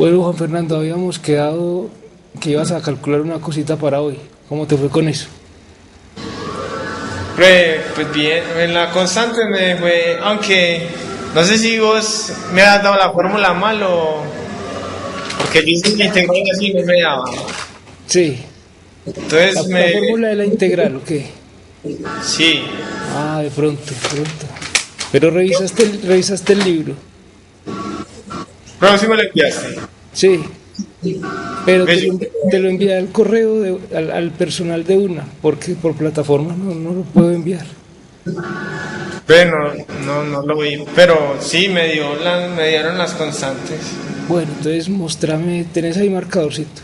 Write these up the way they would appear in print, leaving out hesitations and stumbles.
Bueno, Juan Fernando, habíamos quedado que ibas a calcular una cosita para hoy. ¿Cómo te fue con eso? Pues bien, en la constante me fue, aunque no sé si vos me has dado la fórmula mal o porque yo hice la integral así no me daba. Sí, Entonces la fórmula de la integral, ¿o qué? sí, Ah, de pronto, de pronto. Pero revisaste el libro. pero sí me lo enviaste. Sí, pero ¿Ves? te lo envía al correo al personal de una, porque por plataforma no lo puedo enviar. Bueno, no lo vi, pero sí me dieron las constantes. Bueno, entonces mostrame, tenés ahí marcadorcito.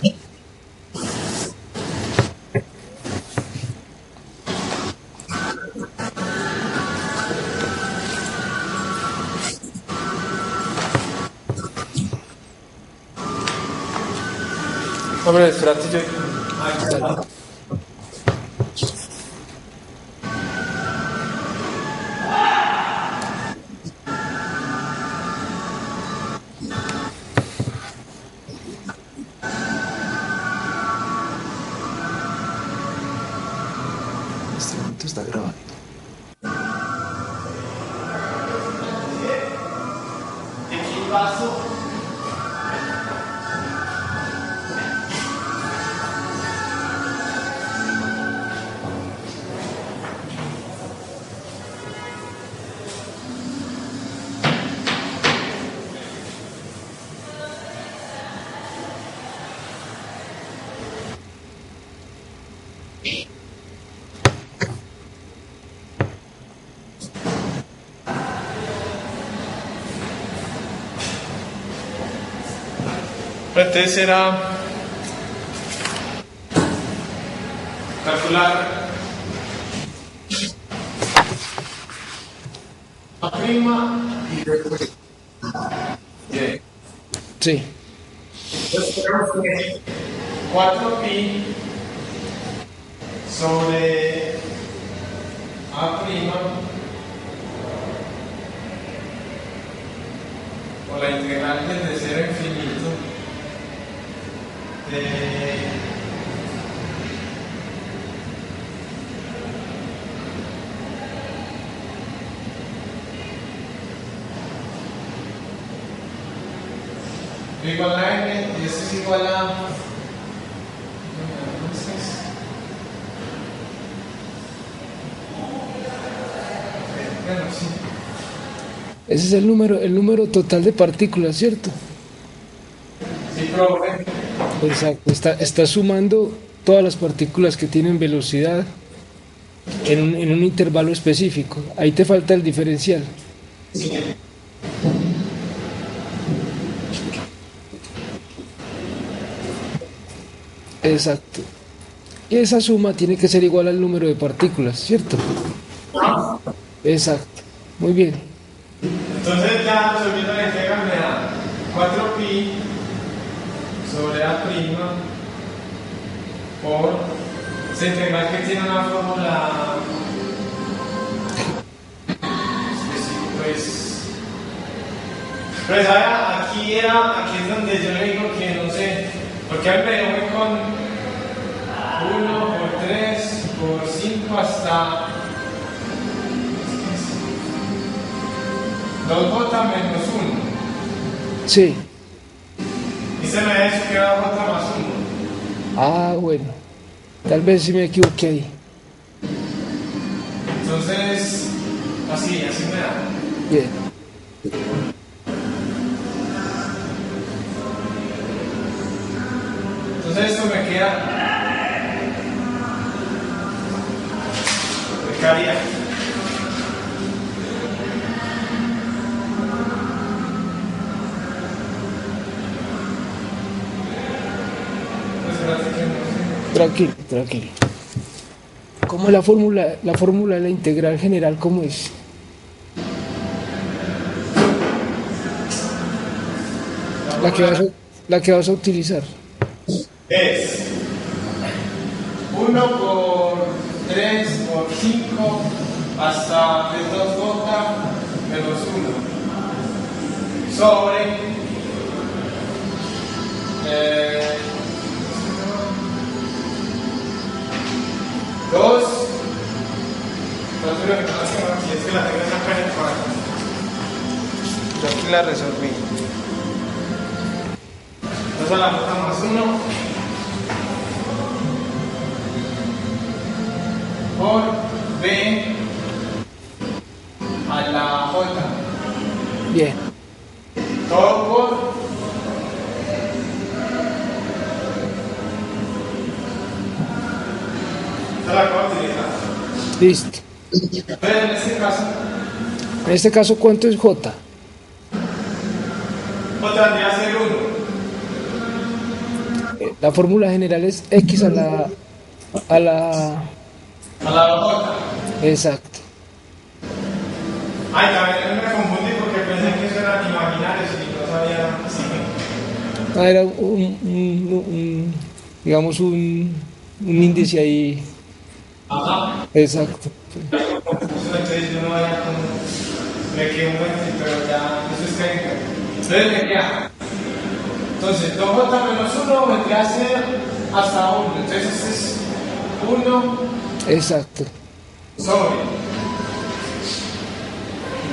Hombre, espérate yo. Dale. Este momento está grabando. Entonces era calcular la prima y después. Bien. Sí, Entonces tenemos que 4pi sobre a prima o la integral desde 0 a infinito de igual a n y esto es igual a entonces bueno sí ese es el número total de partículas, ¿cierto? sí profe. Exacto, está sumando todas las partículas que tienen velocidad en un intervalo específico. Ahí te falta el diferencial. Exacto. Y esa suma tiene que ser igual al número de partículas, ¿cierto? Exacto. Muy bien. Entonces ya resolviendo la integral me da 4pi sobre a prima por esa integral que tiene una fórmula pues ahora aquí es donde yo le digo que no sé porque a mí me voy con 1 por 3 por 5 hasta 2j menos 1 Sí. y se me da eso que da j más 1. Ah, bueno. Tal vez sí me equivoqué ahí. Entonces, así me da. Bien. Entonces esto me quedaría. Pues espérate que no sé. Tranquilo, tranquilo. ¿Cómo es la fórmula de la integral general, cómo es? La La que vas a, fórmula la que vas a utilizar. es 1 por 3 por 5 hasta 2j menos 1 sobre Yo aquí la resolví. 2 a la J más 1 por B a la J. Bien. Todo por esta la acabo de utilizar. Listo. Pero En este caso, ¿cuánto es J? J vendría a ser 1. La fórmula general es X a la... A la... A la J. Exacto. Ay, también me confundí porque pensé que eso eran imaginarios y no sabía. Sí. Ah, era digamos, un índice ahí. Ajá. Exacto. Entonces yo no vaya con. Me quedé un momentito, pero ya. Eso es técnico. Entonces me queda. Entonces 2J menos 1 vendría a ser hasta 1. Entonces este es 1 Exacto. sobre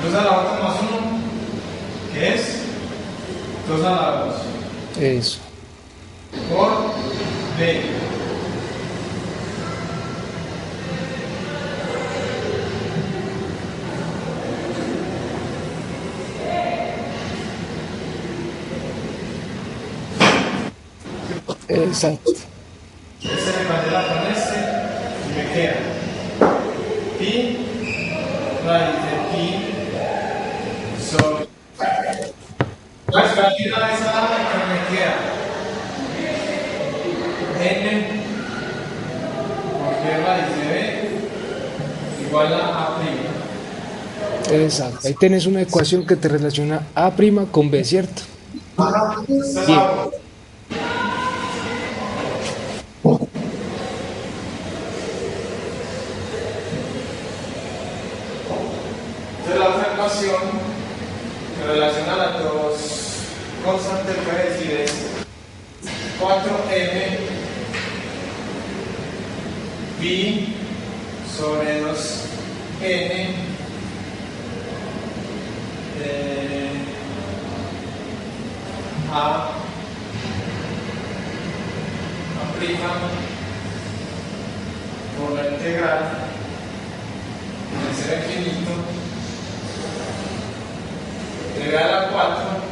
2 a la J más 1, que es 2 a la 2, Eso. por B. Exacto. Este me cancela con este y me queda pi raíz de pi sobre. Pues para aquí una vez dada que me queda n por b raíz de b igual a prima. Exacto. Ahí tenés una ecuación que te relaciona A' con B, ¿cierto? Esta es Bien. la Entonces la otra ecuación que relaciona las dos constantes que voy a decir es 4m pi sobre 2n a prima por la integral de 0 a infinito integral a 4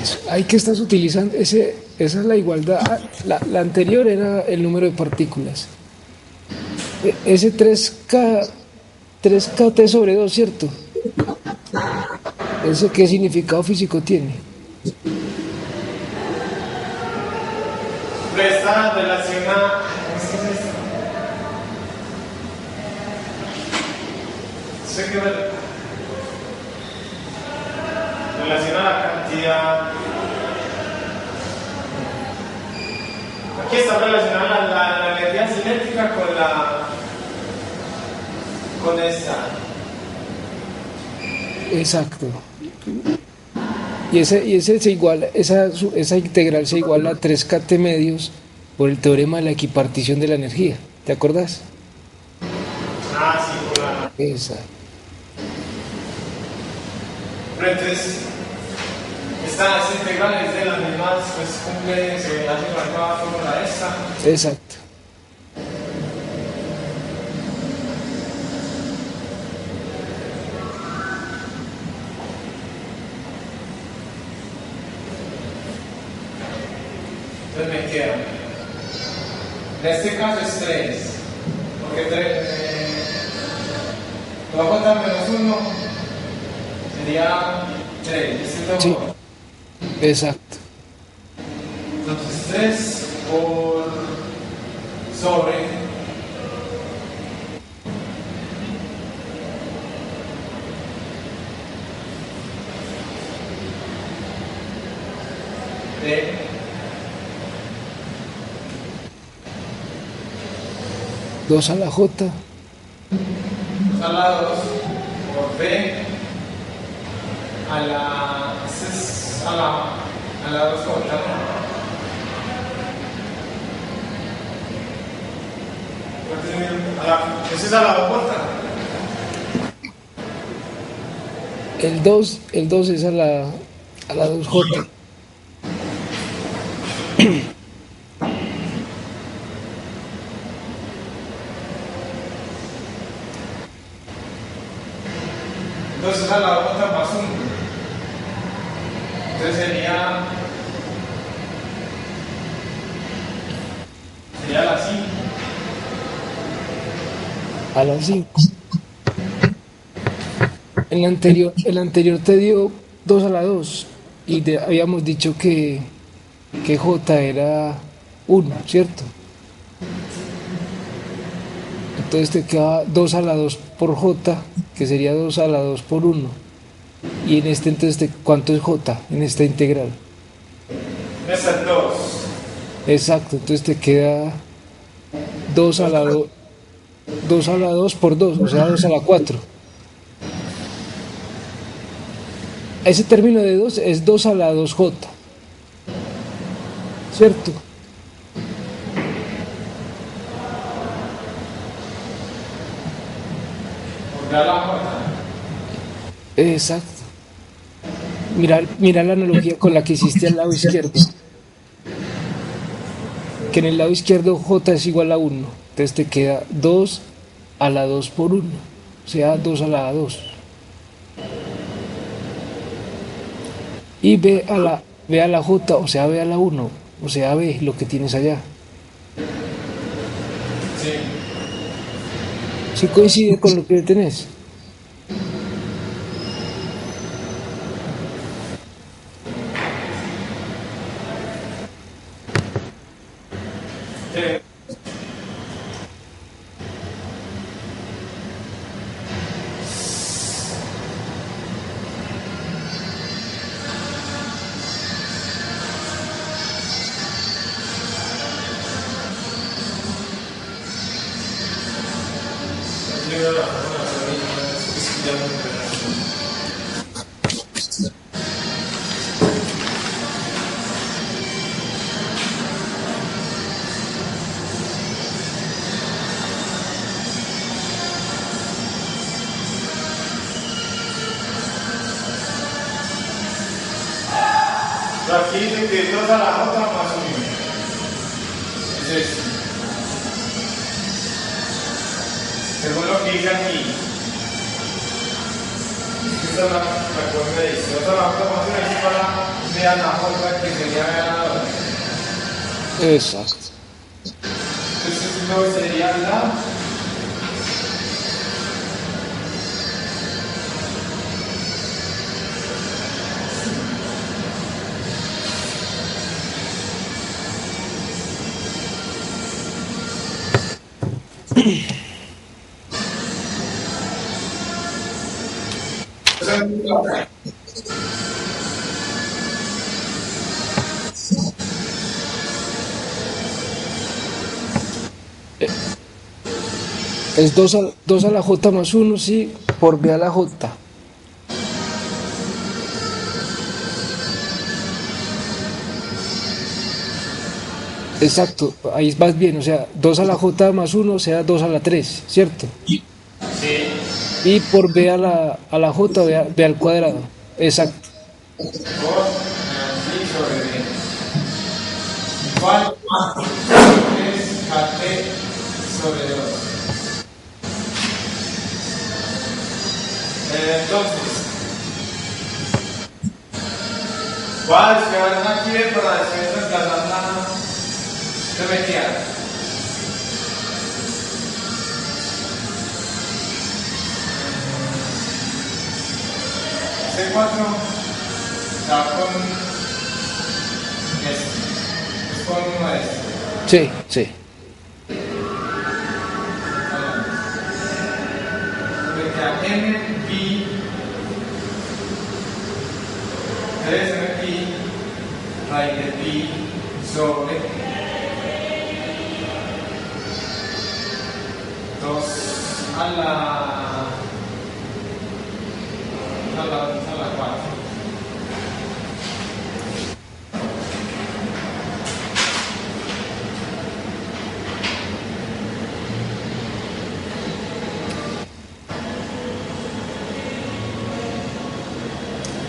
Eso. Ahí que estás utilizando, esa es la igualdad. Ah, la anterior era el número de partículas. Ese 3KT sobre 2, ¿cierto? ¿Ese qué significado físico tiene? Esta relaciona. ¿Cómo es que es esto? Sé que relaciona la cantidad. Aquí está relacionada la energía cinética con esta. Exacto. Y ese se iguala, esa integral se iguala a 3KT medios por el teorema de la equipartición de la energía. ¿Te acordás? Ah, sí, claro. Exacto. Pero entonces, esta integral es de las mismas, pues cumple, se hace con la misma fórmula esta. Exacto. Entonces me queda. En este caso es 3. Porque 3. 2J menos 1 sería 3. Sí. Exacto. Entonces 3 por sobre de 2 a la J, 2 a la 2 por B a la, ese es a la 2J, ¿no? Ese es a la 2J. el 2 es a la 2J. Entonces a la 2J más 1. Entonces sería la 5. A la 5. El anterior te dio 2 a la 2 y habíamos dicho que J era 1, ¿cierto? Entonces te queda 2 a la 2 por J, que sería 2 a la 2 por 1. Y en este entonces, ¿cuánto es J en esta integral? Esa es 2. Exacto, entonces te queda 2 a la 2, 2 a la 2 por 2, o sea, 2 a la 4. Ese término de 2 es 2 a la 2J, ¿cierto? Por la J. Exacto. Mira la analogía con la que hiciste al lado izquierdo. Que en el lado izquierdo J es igual a 1. Entonces te queda 2 a la 2 por 1. O sea, 2 a la 2. Y B a la J, o sea, B a la 1. O sea, B, lo que tienes allá. Sí. ¿Sí coincide con lo que tenés? Sí. Pero aquí dice que 2 a la J más 1. Es esto. Según lo que dice aquí. Esta es la cual me dice. 2 a la J más 1 es igual a B a la J, que sería B a la 2. Exacto. Entonces luego sería la Es 2 a la J más 1, sí, por B a la J. Exacto, ahí vas bien, o sea, 2 a la J más 1, o sea, 2 a la 3, ¿cierto? sí. Y por B a la J, B al cuadrado. Exacto. Por sí sobre B. Igual a 3 a T sobre 2. Entonces, voy a despejar aquí para después reemplazar la geometría. C4 está con este, es con uno de estos. Sí, sí. Me queda M, Pi, 3M Pi, raíz de Pi sobre 2 a la 4.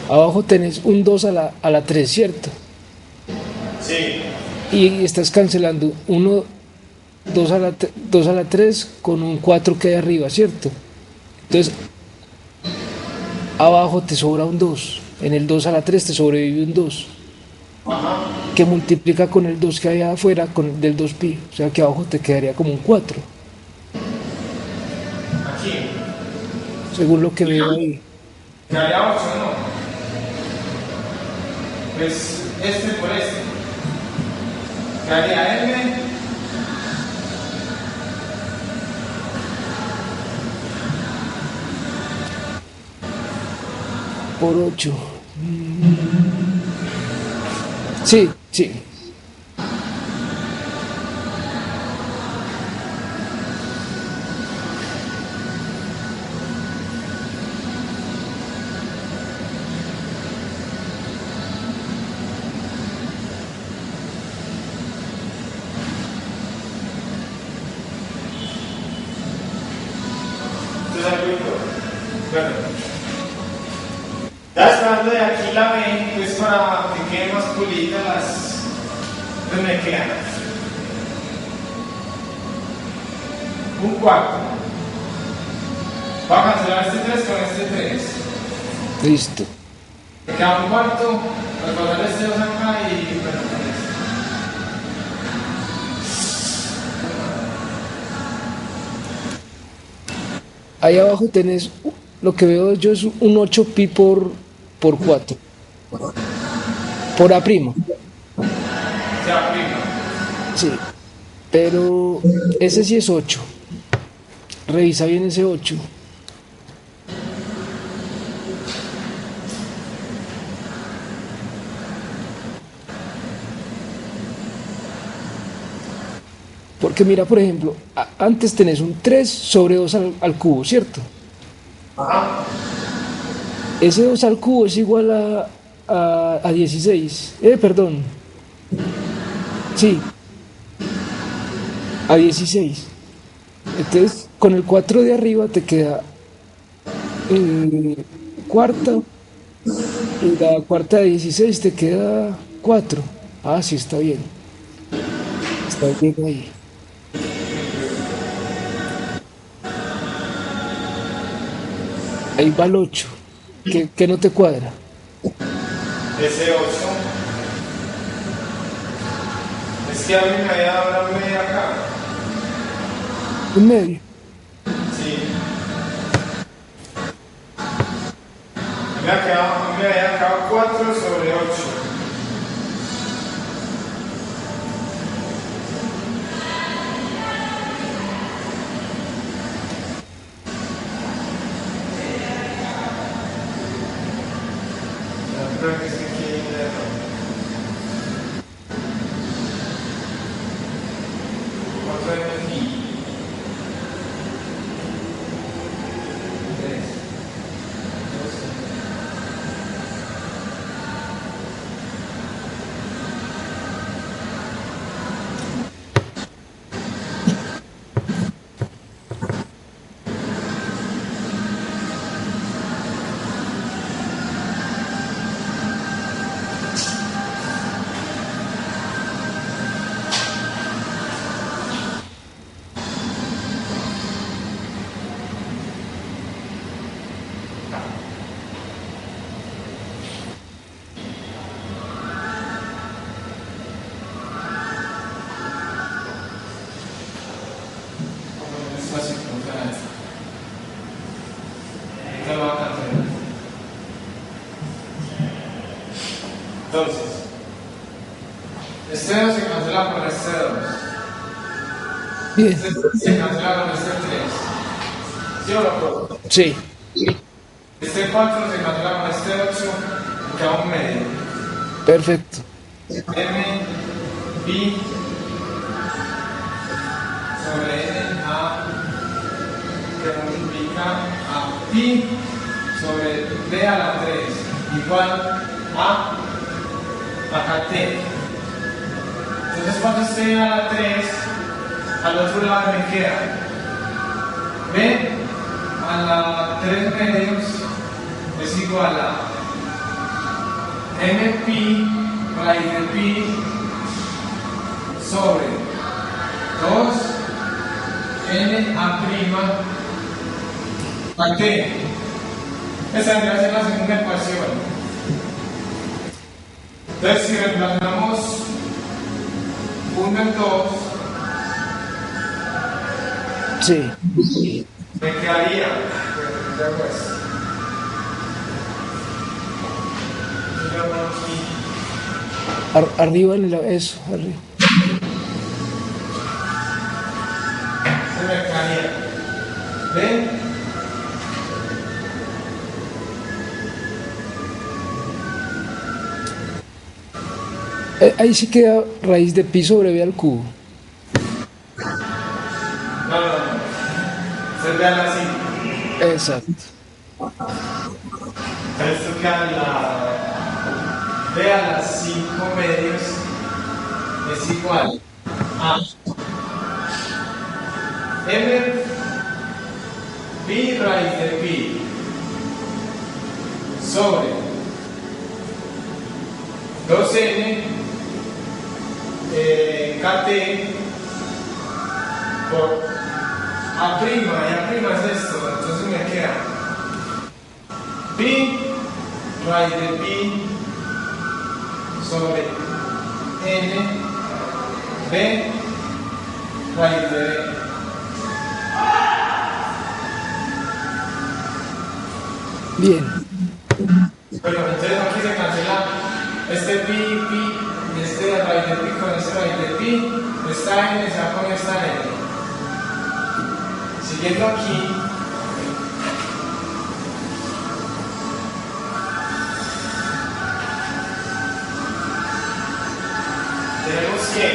Abajo tenés un 2 a la 3, ¿cierto? Sí. Y estás cancelando 1, 2 a la 3 con un 4 que hay arriba, ¿cierto? Entonces, abajo te sobra un 2. En el 2 a la 3 te sobrevive un 2 Ajá. que multiplica con el 2 que hay afuera con el del 2pi. O sea que abajo te quedaría como un 4, Aquí. según lo que veo ahí. Quedaría 8, ¿no? Pues este por este. Quedaría M. Por 8. Sí, sí. Entonces aquí bueno. Ya esperando de aquí la B, pues para que queden más pulidas las. Pues me quedan. Un cuarto. Voy a cancelar este 3 con este 3. Listo. Me queda un cuarto. Al pasar este 2 acá y bueno, con este. Ahí abajo tenés, lo que veo yo es un 8pi por 4. Por A primo. Ya prima. Sí. Pero ese sí es 8. Revisa bien ese 8. Porque mira, por ejemplo, antes tenés un 3 sobre 2 al cubo, ¿cierto? Ajá. Ese 2 al cubo es igual a 16. Perdón. Sí, a 16. Entonces, con el 4 de arriba te queda cuarta. Y la cuarta de 16 te queda 4. Ah, sí, está bien. Está bien ahí. Ahí va el 8. Que no te cuadra. Ese 8. Es que a mí me había dado una media acá. En medio. Sí. Me había quedado 4 sobre 8. Creo que es que aquí hay un error. ¿Cuánto es aquí? 3. Es fácil funciona esto. Ahorita lo voy a cancelar. Entonces, este 2 se cancela con este 2. Bien. Este 3 se cancela con este 3. ¿Sí o no, puedo? Sí. Este 4 se cancela con este 8 y queda un medio. Perfecto. M, pi, sobre N, A, que multiplica a pi sobre b a la 3 igual a acá t. Entonces cuando esté a la 3, al otro lado me queda b a la 3 medios es igual a m pi raíz de pi sobre 2 n a prima a t. Esa vendría a ser la segunda ecuación. Entonces si reemplazamos 1 en 2, Sí. me quedaría Arriba en eso, arriba. se me quedaría b Ahí sí queda raíz de pi sobre b al cubo. no, se ve así. Exacto. Esto queda la b a las 5 medios es igual a m pi raíz de pi sobre 2n kt por a prima, y a prima es esto, entonces me queda pi raíz de pi sobre n b raíz de b. Bien. Bueno, entonces aquí se cancela este pi, pi, y este raíz de pi con este raíz de pi, esta n se va con esta n. Siguiendo aquí, tenemos que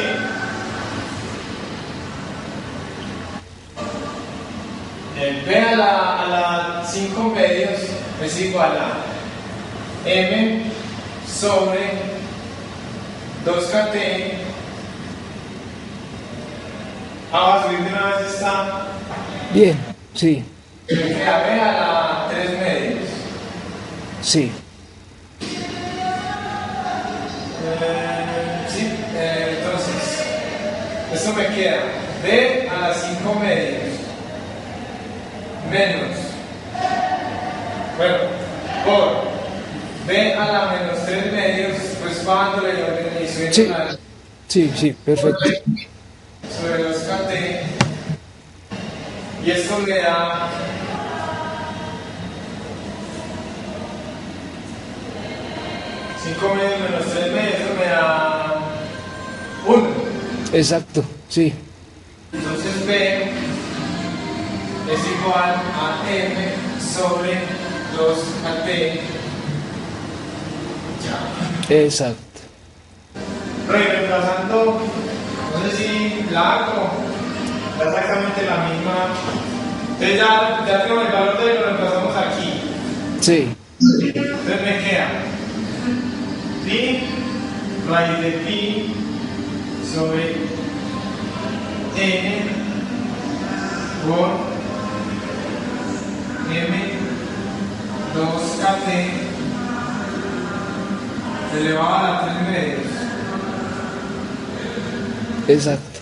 el b a la 5 medios es igual a m sobre 2kt. Vamos a subir de una vez esta. Bien. Sí. Me queda b a la 3 medios. Sí. Sí, entonces, esto me queda b a la 5 medios menos, bueno, por b a la menos 3 medios, pues bajándole y subiendo Sí. la Sí, sí, perfecto. sobre los kt, y esto me da 5 medios menos 3 medios, eso me da 1. Exacto. Sí. Entonces b es igual a m sobre 2kt. Ya. Exacto. Reemplazando, no sé si la hago, da exactamente la misma. Entonces ya tenemos el valor de lo reemplazamos aquí. Sí. Entonces me queda pi raíz de pi sobre n por m 2kt elevado a la 3 medios. Exacto.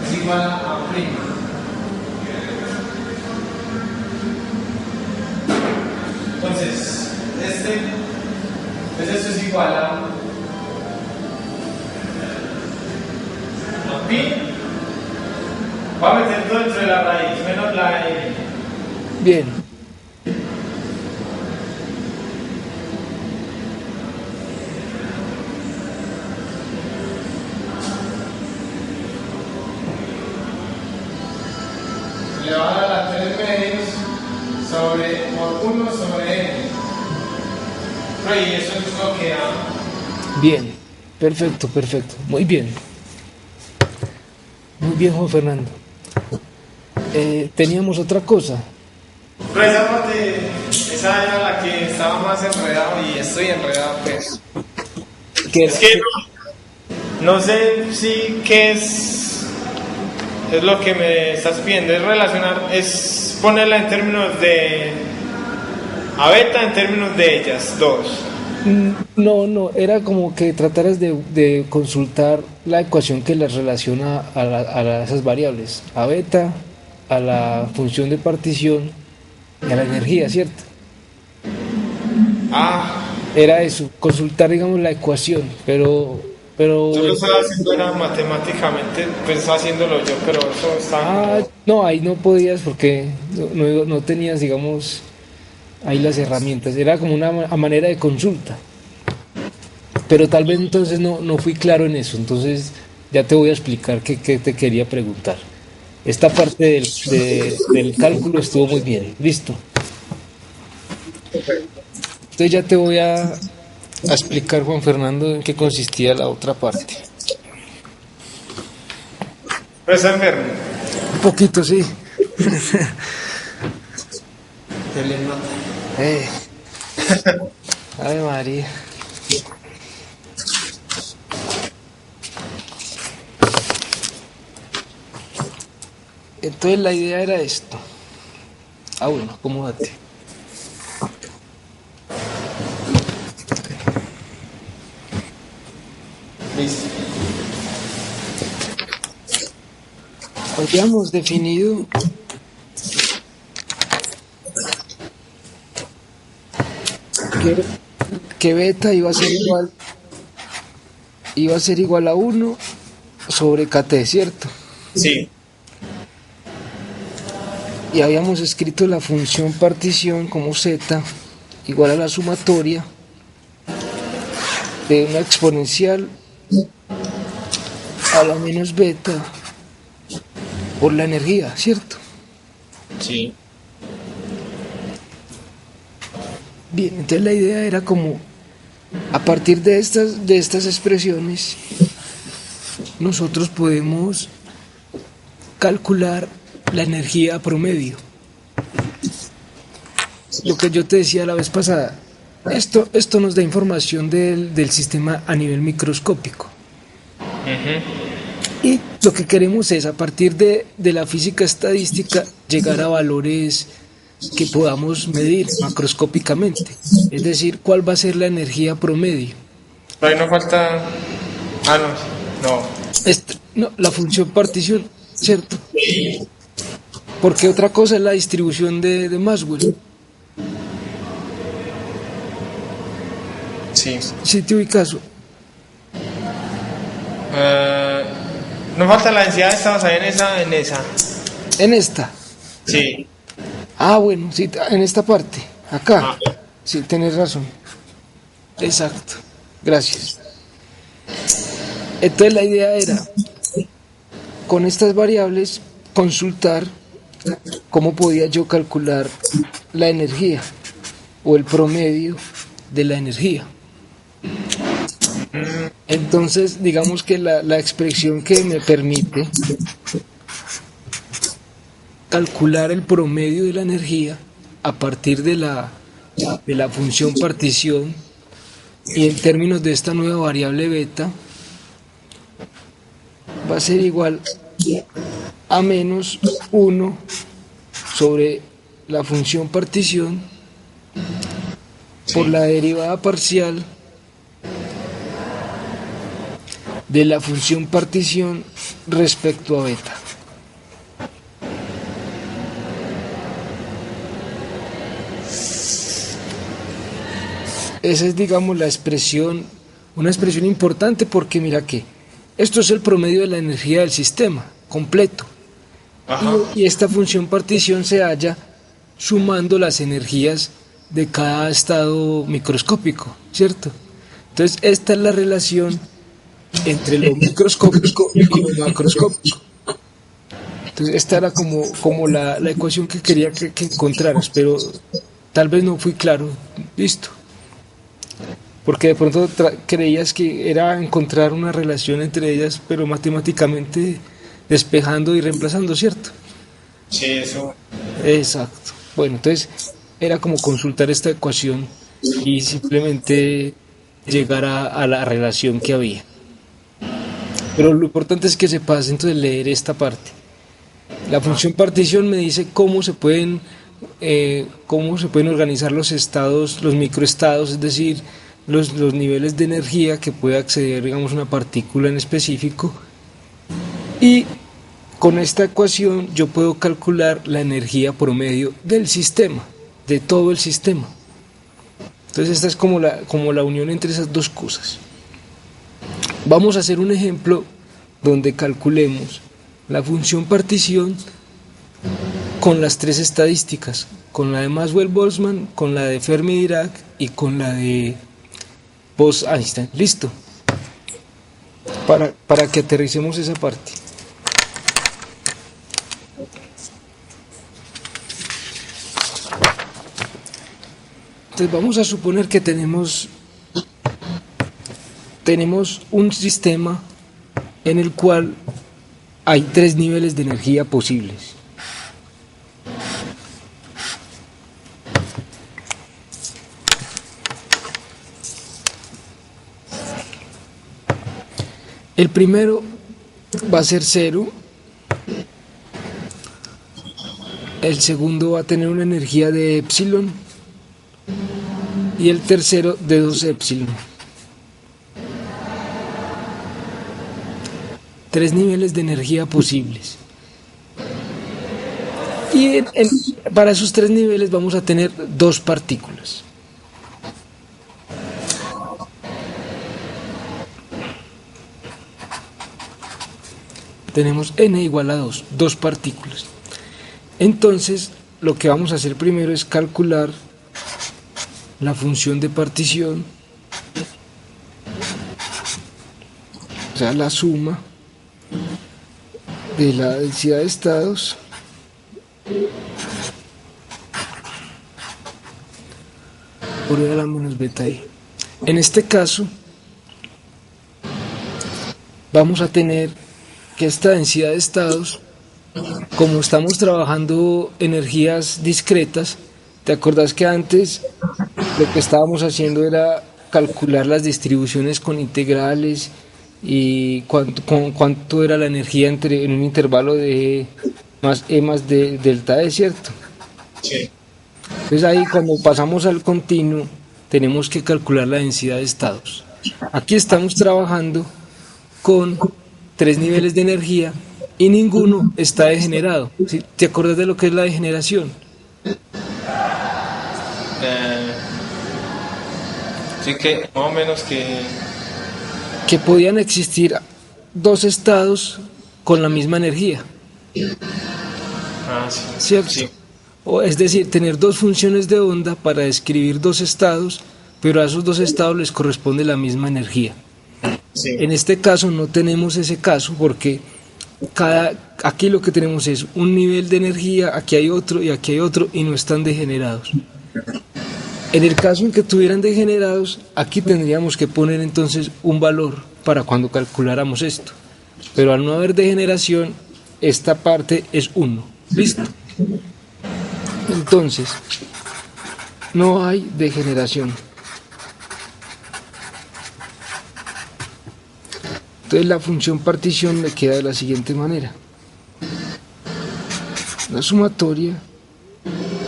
Es igual a prima. Entonces, esto es igual a pi. Va a meter todo dentro de la raíz, menos la n. Bien. Elevado a la 3 medios por 1 sobre n. Y eso es lo que da. Bien. Perfecto, perfecto. Muy bien. Muy bien, Juan Fernando. teníamos otra cosa. Pero esa parte, esa era la que estaba más enredado y estoy enredado, pues. Que Es que no sé si qué es lo que me estás pidiendo, es relacionar, es ponerla en términos de a beta, en términos de ellas, dos. no, era como que trataras de consultar la ecuación que las relaciona a esas variables, a beta, a la función de partición y a la energía, ¿cierto? Ah, Era eso, consultar, digamos, la ecuación, pero, yo lo estaba haciendo era matemáticamente, pues estaba haciéndolo yo, pero eso está como... no, ahí no podías porque no tenías, digamos, ahí las herramientas, era como una manera de consulta, pero tal vez entonces no fui claro en eso, entonces ya te voy a explicar qué te quería preguntar. Esta parte del cálculo estuvo muy bien, listo. Entonces ya te voy a explicar, Juan Fernando, en qué consistía la otra parte. Pues enfermo. Un poquito, sí. ¿Qué le nota? Eh, Ave María. Entonces la idea era esto. Ah, bueno, acomódate. Listo. Habíamos definido que, que beta iba a ser igual a 1 sobre kt, ¿cierto? Sí. Y habíamos escrito la función partición como z igual a la sumatoria de una exponencial a la menos beta por la energía, ¿cierto? Sí. Bien, entonces la idea era como, a partir de estas expresiones, nosotros podemos calcular la energía promedio. Lo que yo te decía la vez pasada, esto nos da información del sistema a nivel microscópico. Y lo que queremos es, a partir de la física estadística, llegar a valores que podamos medir macroscópicamente. Es decir, cuál va a ser la energía promedio. Pero ahí no falta... Ah, no. No. No, la función partición, ¿cierto? Porque otra cosa es la distribución de Maxwell. Sí. Si te ubicas, No falta la densidad de estados ahí en esa. en esta. Sí. Ah, bueno, sí, en esta parte, acá. Ah, Sí, tienes razón. Exacto. Gracias. Entonces la idea era, con estas variables, consultar cómo podía yo calcular la energía o el promedio de la energía. Entonces, digamos que la expresión que me permite calcular el promedio de la energía a partir de la función partición y en términos de esta nueva variable beta va a ser igual a menos 1 sobre la función partición por la derivada parcial de la función partición respecto a beta. Esa es, digamos, una expresión importante porque mira que esto es el promedio de la energía del sistema completo. ajá. Y esta función partición se halla sumando las energías de cada estado microscópico, ¿cierto? Entonces, esta es la relación entre lo microscópico y lo macroscópico. Entonces, esta era como la ecuación que quería que encontraras, pero tal vez no fui claro. Listo. Porque de pronto creías que era encontrar una relación entre ellas, pero matemáticamente despejando y reemplazando, ¿cierto? Sí, eso. Exacto. Bueno, entonces era como consultar esta ecuación y simplemente llegar a la relación que había. Pero lo importante es que sepas entonces leer esta parte. La Ah, función partición me dice cómo se pueden organizar los estados, los microestados, es decir, los niveles de energía que puede acceder, digamos, una partícula en específico. Y con esta ecuación yo puedo calcular la energía promedio del sistema, de todo el sistema. Entonces esta es como la unión entre esas dos cosas. Vamos a hacer un ejemplo donde calculemos la función partición con las tres estadísticas, con la de Maxwell-Boltzmann, con la de Fermi-Dirac y con la de Bose-Einstein. Listo, para que aterricemos esa parte. Entonces vamos a suponer que tenemos un sistema en el cual hay tres niveles de energía posibles. El primero va a ser cero, el segundo va a tener una energía de epsilon y el tercero de 2 epsilon. Tres niveles de energía posibles. Y para esos tres niveles vamos a tener dos partículas. Tenemos n igual a 2, dos partículas. Entonces, lo que vamos a hacer primero es calcular la función de partición, o sea, la suma de la densidad de estados por a la menos beta i. En este caso, vamos a tener que esta densidad de estados, como estamos trabajando energías discretas, ¿te acordás que antes lo que estábamos haciendo era calcular las distribuciones con integrales y cuánto era la energía en un intervalo de más E más de delta E, ¿cierto? sí. Entonces ahí cuando pasamos al continuo tenemos que calcular la densidad de estados. Aquí estamos trabajando con tres niveles de energía y ninguno está degenerado. ¿Sí? ¿Te acuerdas de lo que es la degeneración? Eh, sí que más o menos Que podían existir dos estados con la misma energía, ah, sí, ¿cierto? sí, O, es decir, tener dos funciones de onda para describir dos estados, pero a esos dos estados les corresponde la misma energía. sí. En este caso no tenemos ese caso porque aquí lo que tenemos es un nivel de energía, aquí hay otro y aquí hay otro y no están degenerados. En el caso en que estuvieran degenerados, aquí tendríamos que poner entonces un valor para cuando calculáramos esto. Pero al no haber degeneración, esta parte es 1. ¿Listo? Entonces, no hay degeneración. Entonces la función partición me queda de la siguiente manera. La sumatoria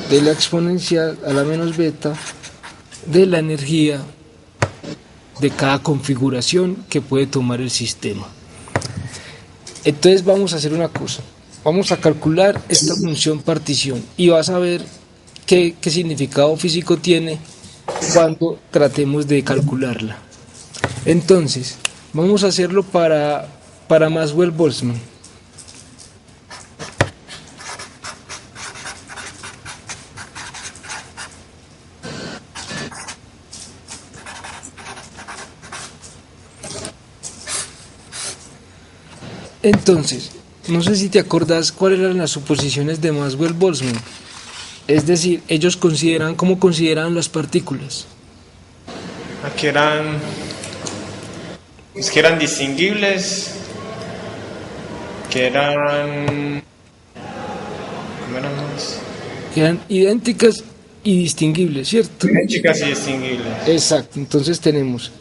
de la exponencial a la menos beta de la energía de cada configuración que puede tomar el sistema. Entonces vamos a hacer una cosa. Vamos a calcular esta función partición y vas a ver qué significado físico tiene cuando tratemos de calcularla. Entonces, vamos a hacerlo para Maxwell-Boltzmann. Entonces, no sé si te acordás cuáles eran las suposiciones de Maxwell-Boltzmann. Es decir, ellos cómo consideran las partículas. Aquí eran, es que eran distinguibles, que eran, primeramente. Quedan idénticas y distinguibles, ¿cierto? Idénticas y distinguibles. Exacto, entonces tenemos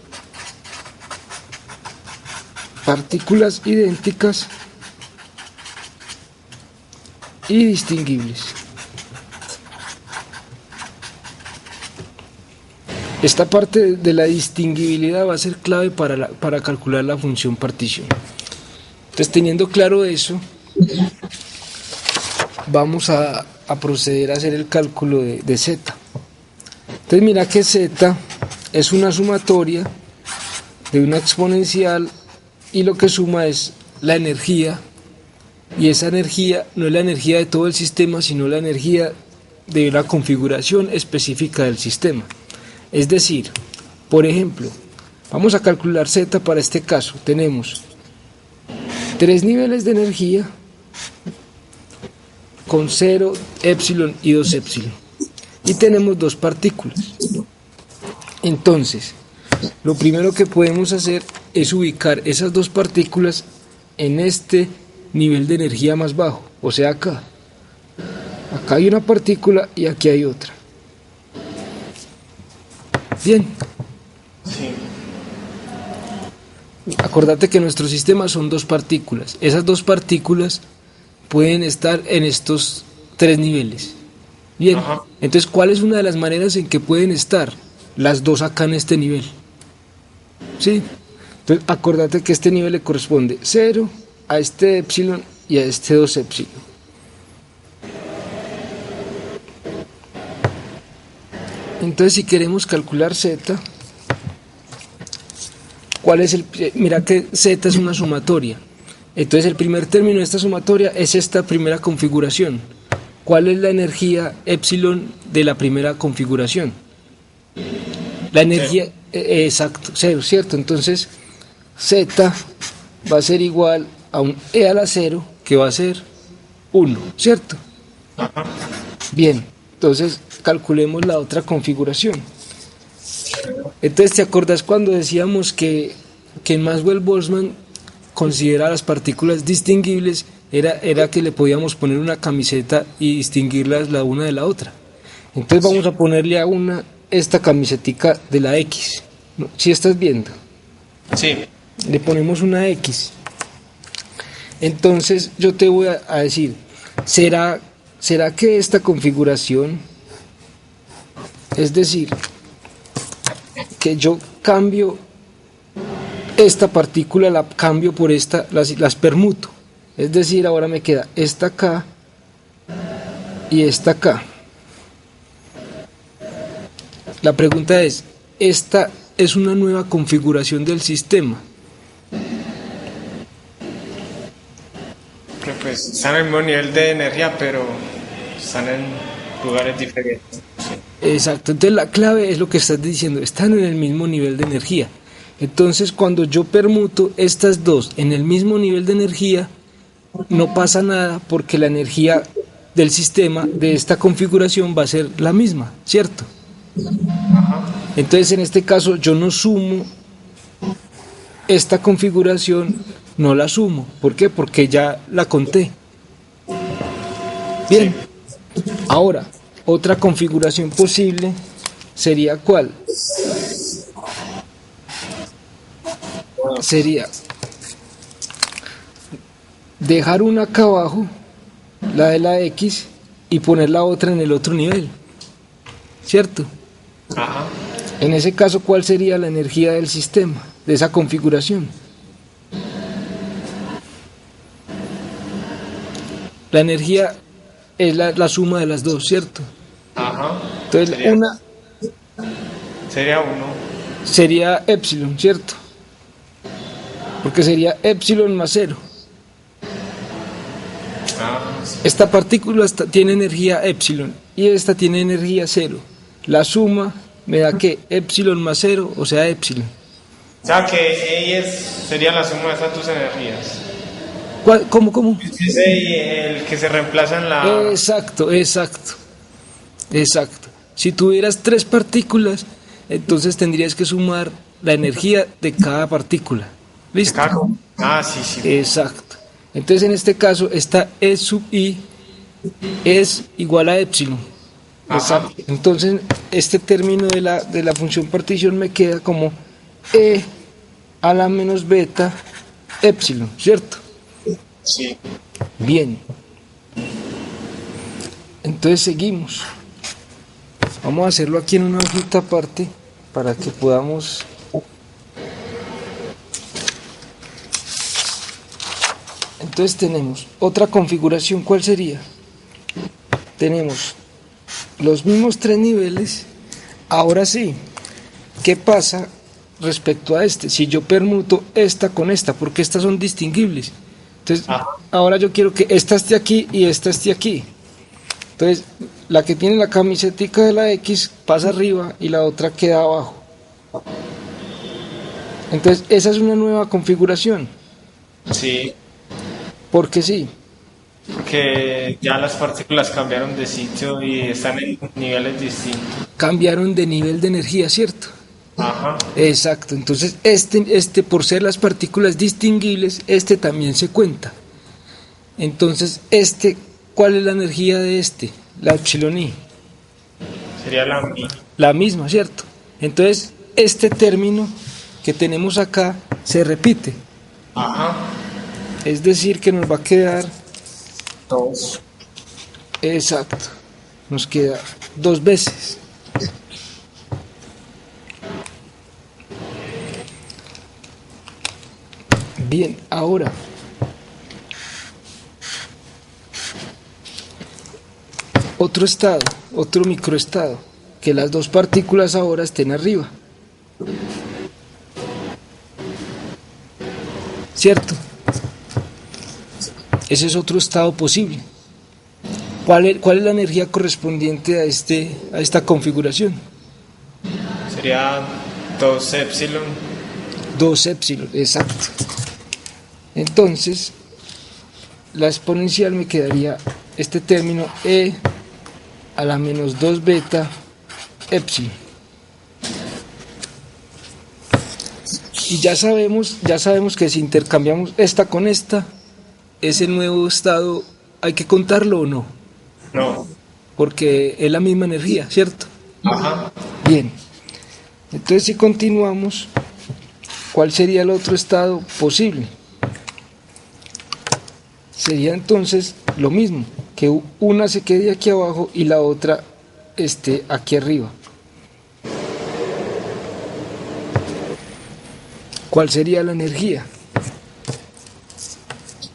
partículas idénticas y distinguibles. Esta parte de la distinguibilidad va a ser clave para calcular la función partición. Entonces, teniendo claro eso, vamos a proceder a hacer el cálculo de Z. Entonces, mira que Z es una sumatoria de una exponencial y lo que suma es la energía, y esa energía no es la energía de todo el sistema, sino la energía de la configuración específica del sistema. Es decir, por ejemplo, vamos a calcular Z para este caso. Tenemos 3 niveles de energía con 0, epsilon y 2 epsilon. Y tenemos 2 partículas. Entonces, lo primero que podemos hacer es ubicar esas 2 partículas en este nivel de energía más bajo, o sea acá. Acá hay una partícula y aquí hay otra. Bien. Sí. Acordate que nuestro sistema son 2 partículas. Esas 2 partículas pueden estar en estos 3 niveles. Bien. Ajá. Entonces, ¿cuál es una de las maneras en que pueden estar las 2 acá en este nivel? ¿Sí? Entonces, acordate que este nivel le corresponde 0 a este epsilon y a este 2 epsilon. Entonces, si queremos calcular Z, ¿cuál es el? Mira que Z es una sumatoria. Entonces, el primer término de esta sumatoria es esta primera configuración. ¿Cuál es la energía epsilon de la primera configuración? La energía, exacto, 0, ¿cierto? Entonces, Z va a ser igual a un E a la 0, que va a ser 1, ¿cierto? Bien, entonces calculemos la otra configuración. Entonces, ¿te acordás cuando decíamos que en Maxwell-Boltzmann considera las partículas distinguibles? Era que le podíamos poner una camiseta y distinguirlas la una de la otra. Entonces vamos a ponerle a una esta camisetica de la X. ¿Sí estás viendo? Sí. Le ponemos una X. Entonces yo te voy a decir, ¿será que esta configuración, es decir, que yo cambio esta partícula, la cambio por esta, las permuto? Es decir, ahora me queda esta acá y esta acá. La pregunta es, ¿esta es una nueva configuración del sistema? Pues están en el mismo nivel de energía, pero están en lugares diferentes. Sí. Exacto, entonces la clave es lo que estás diciendo, están en el mismo nivel de energía. Entonces, cuando yo permuto estas dos en el mismo nivel de energía, no pasa nada porque la energía del sistema de esta configuración va a ser la misma, ¿cierto? Entonces, en este caso, yo no sumo esta configuración, no la sumo. ¿Por qué? Porque ya la conté. Bien. Ahora, otra configuración posible sería ¿cuál? Sería dejar una acá abajo, la de la X, y poner la otra en el otro nivel, ¿cierto? Ajá. En ese caso, ¿cuál sería la energía del sistema, de esa configuración? La energía es la suma de las dos, ¿cierto? Ajá. Entonces, Sería uno. sería epsilon, ¿cierto? Porque sería epsilon más 0. Sí. Esta partícula tiene energía epsilon y esta tiene energía 0. La suma me da que epsilon más 0, o sea, epsilon. O sea que E sería la suma de esas dos energías. ¿Cómo? Es el que se reemplaza en la... Exacto. Si tuvieras 3 partículas, entonces tendrías que sumar la energía de cada partícula. ¿Listo? Ah, sí. Exacto. Entonces, en este caso, esta E sub I es igual a epsilon. Ajá. Exacto. Entonces, este término de la función partición me queda como E a la menos beta epsilon, ¿cierto? Sí. Bien. Entonces seguimos. Vamos a hacerlo aquí en una hojita aparte para que podamos. Entonces tenemos otra configuración. ¿Cuál sería? Tenemos los mismos tres niveles. Ahora sí, ¿qué pasa respecto a este? Si yo permuto esta con esta, porque estas son distinguibles. Entonces, ahora yo quiero que esta esté aquí y esta esté aquí. Entonces, la que tiene la camisetica de la X pasa arriba y la otra queda abajo. Entonces, esa es una nueva configuración. Sí. Porque sí, Porque ya las partículas cambiaron de sitio y están en niveles distintos. cambiaron de nivel de energía, ¿cierto? Ajá. Exacto. Entonces, este por ser las partículas distinguibles, este también se cuenta. Entonces, ¿cuál es la energía de este? La epsilon i. Sería la misma. La misma, ¿cierto? Entonces, este término que tenemos acá se repite. Ajá. Es decir, que nos va a quedar, 2. exacto, nos queda 2 veces. Bien, ahora, otro estado, otro microestado, que las dos partículas ahora estén arriba. ¿Cierto? Ese es otro estado posible. ¿Cuál es la energía correspondiente a esta configuración? Sería 2 epsilon. 2 epsilon, exacto. Entonces, la exponencial me quedaría este término E a la menos 2 beta epsilon. Y ya sabemos que si intercambiamos esta con esta, ese nuevo estado, ¿hay que contarlo o no? No. Porque es la misma energía, ¿cierto? Ajá. Bien. Entonces, si continuamos, ¿cuál sería el otro estado posible? Sería entonces lo mismo, que una se quede aquí abajo y la otra esté aquí arriba. ¿Cuál sería la energía?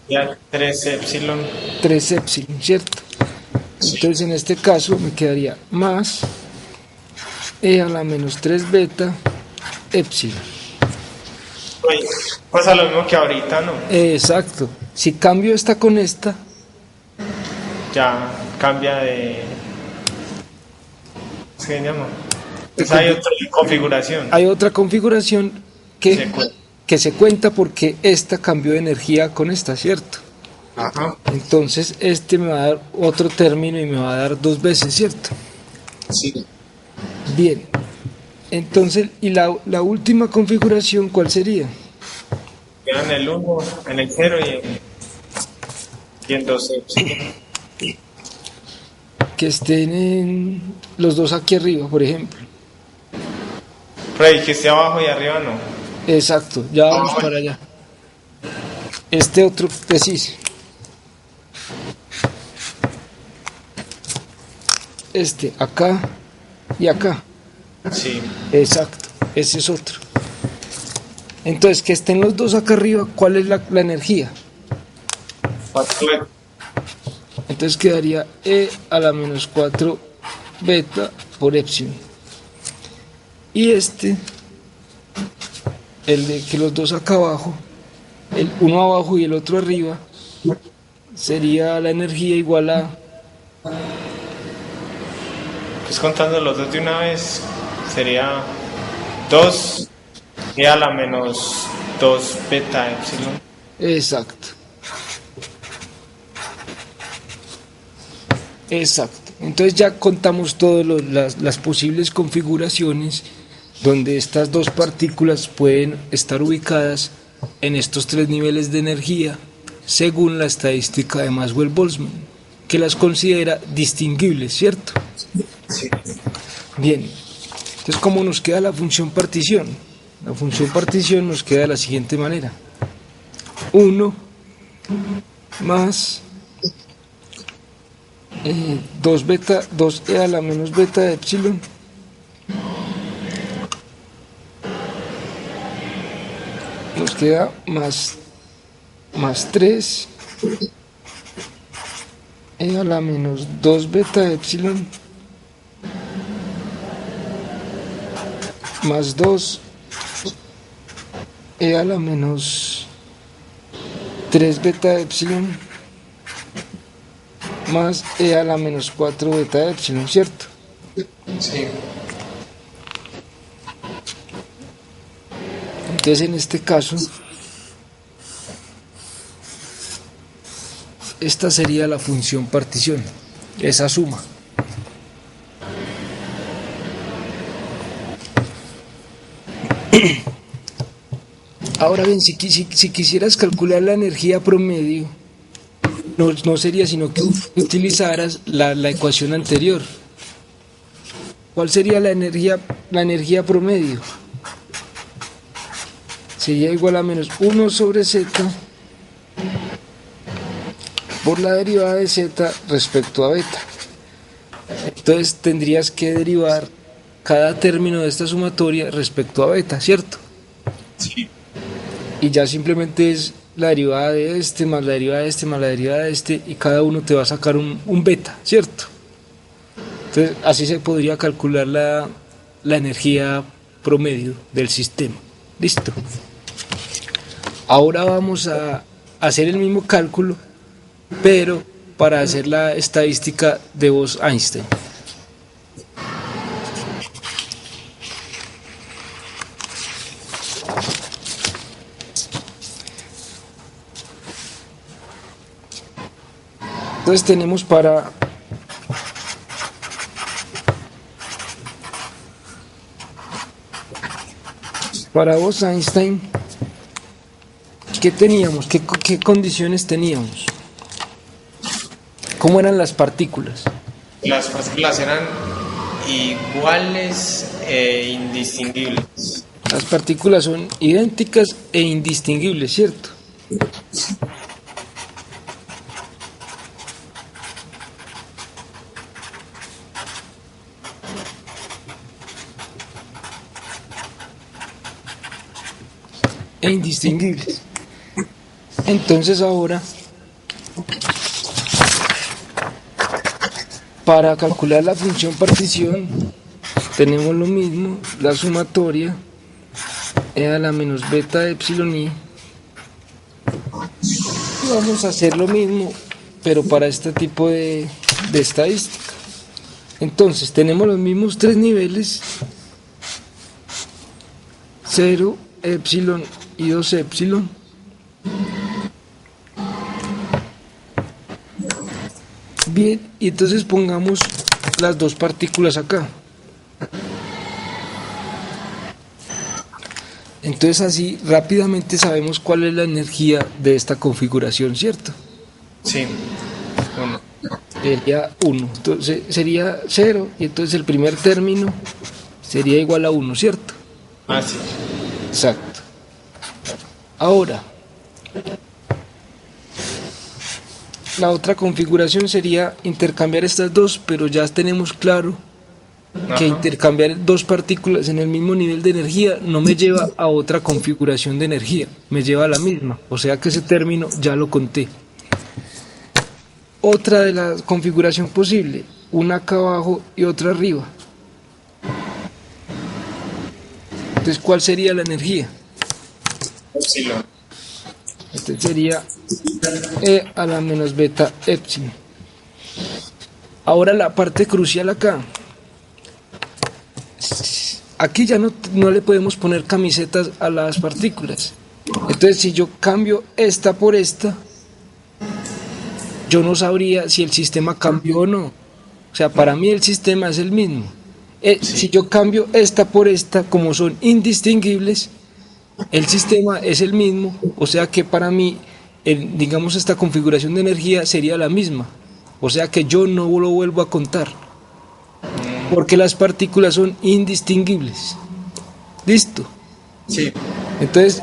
Ya 3 epsilon. 3 epsilon, ¿cierto? Entonces en este caso me quedaría más E a la menos 3 beta epsilon. Oye, pasa lo mismo que ahorita, ¿no? Exacto. Si cambio esta con esta, Ya cambia de... ¿Qué se llama? Pues hay otra configuración. hay otra configuración Se cuenta. que se cuenta porque esta cambió de energía con esta, ¿cierto? Ajá. Entonces este me va a dar otro término y me va a dar 2 veces, ¿cierto? Sí. Bien. Entonces, ¿y la última configuración cuál sería? Quedan el 1, en el 0 y en 2 epsilon. Que estén los dos aquí arriba, por ejemplo. Rey, que esté abajo y arriba no. Exacto, ya vamos para allá. Este otro preciso. Este, acá y acá. Sí. Exacto, ese es otro. Entonces, que estén los dos acá arriba, ¿cuál es la energía? 4 Entonces quedaría E a la menos 4 beta por epsilon. Y este, el de que los dos acá abajo, el uno abajo y el otro arriba, sería la energía igual a, pues contando los dos de una vez, sería 2 y a la menos 2 beta epsilon. exacto. Exacto. Entonces ya contamos todas las posibles configuraciones donde estas dos partículas pueden estar ubicadas en estos tres niveles de energía según la estadística de Maxwell-Boltzmann. que las considera distinguibles, ¿cierto? Sí. Bien, entonces ¿cómo nos queda la función partición? La función partición nos queda de la siguiente manera. 1 más 2e a la menos beta de epsilon nos queda más 3 e a la menos 2 beta de epsilon más 2 e a la menos 3 beta de epsilon más e a la menos 4 beta de epsilon, ¿cierto? Sí. Entonces en este caso esta sería la función partición, esa suma. Ahora bien, si quisieras calcular la energía promedio, no sería sino que utilizaras la ecuación anterior. ¿Cuál sería la energía promedio? Sería igual a menos 1 sobre z por la derivada de z respecto a beta. Entonces tendrías que derivar cada término de esta sumatoria respecto a beta, ¿cierto? Sí. Y ya simplemente es la derivada de este más la derivada de este más la derivada de este, y cada uno te va a sacar un beta, ¿cierto? Entonces así se podría calcular la energía promedio del sistema. Listo. Ahora vamos a hacer el mismo cálculo, pero para hacer la estadística de Bose-Einstein. Entonces tenemos para Bose-Einstein, ¿qué teníamos? ¿Qué condiciones teníamos? ¿Cómo eran las partículas? Las partículas eran iguales e indistinguibles. Las partículas son idénticas e indistinguibles, ¿cierto? E indistinguibles. Entonces ahora, para calcular la función partición, tenemos lo mismo, la sumatoria e a la menos beta de epsilon i. Y vamos a hacer lo mismo, pero para este tipo de estadística. Entonces tenemos los mismos tres niveles: 0, epsilon y 2 epsilon. Bien, y entonces pongamos las dos partículas acá. Entonces así rápidamente sabemos cuál es la energía de esta configuración, ¿cierto? Sí. 1. Sería 1, entonces sería 0, y entonces el primer término sería igual a 1, ¿cierto? Ah, sí. Exacto. Ahora, la otra configuración sería intercambiar estas dos, pero ya tenemos claro que intercambiar dos partículas en el mismo nivel de energía no me lleva a otra configuración de energía, me lleva a la misma, o sea que ese término ya lo conté. Otra de la configuración posible, una acá abajo y otra arriba. Entonces, ¿cuál sería la energía? Epsilon. Este sería E a la menos beta epsilon. Ahora la parte crucial acá. Aquí ya no le podemos poner camisetas a las partículas. Entonces, si yo cambio esta por esta, yo no sabría si el sistema cambió o no. O sea, para mí el sistema es el mismo. Sí. Si yo cambio esta por esta, como son indistinguibles, el sistema es el mismo. O sea que para mí, digamos, esta configuración de energía sería la misma. O sea que yo no lo vuelvo a contar, porque las partículas son indistinguibles. ¿Listo? Sí. Entonces,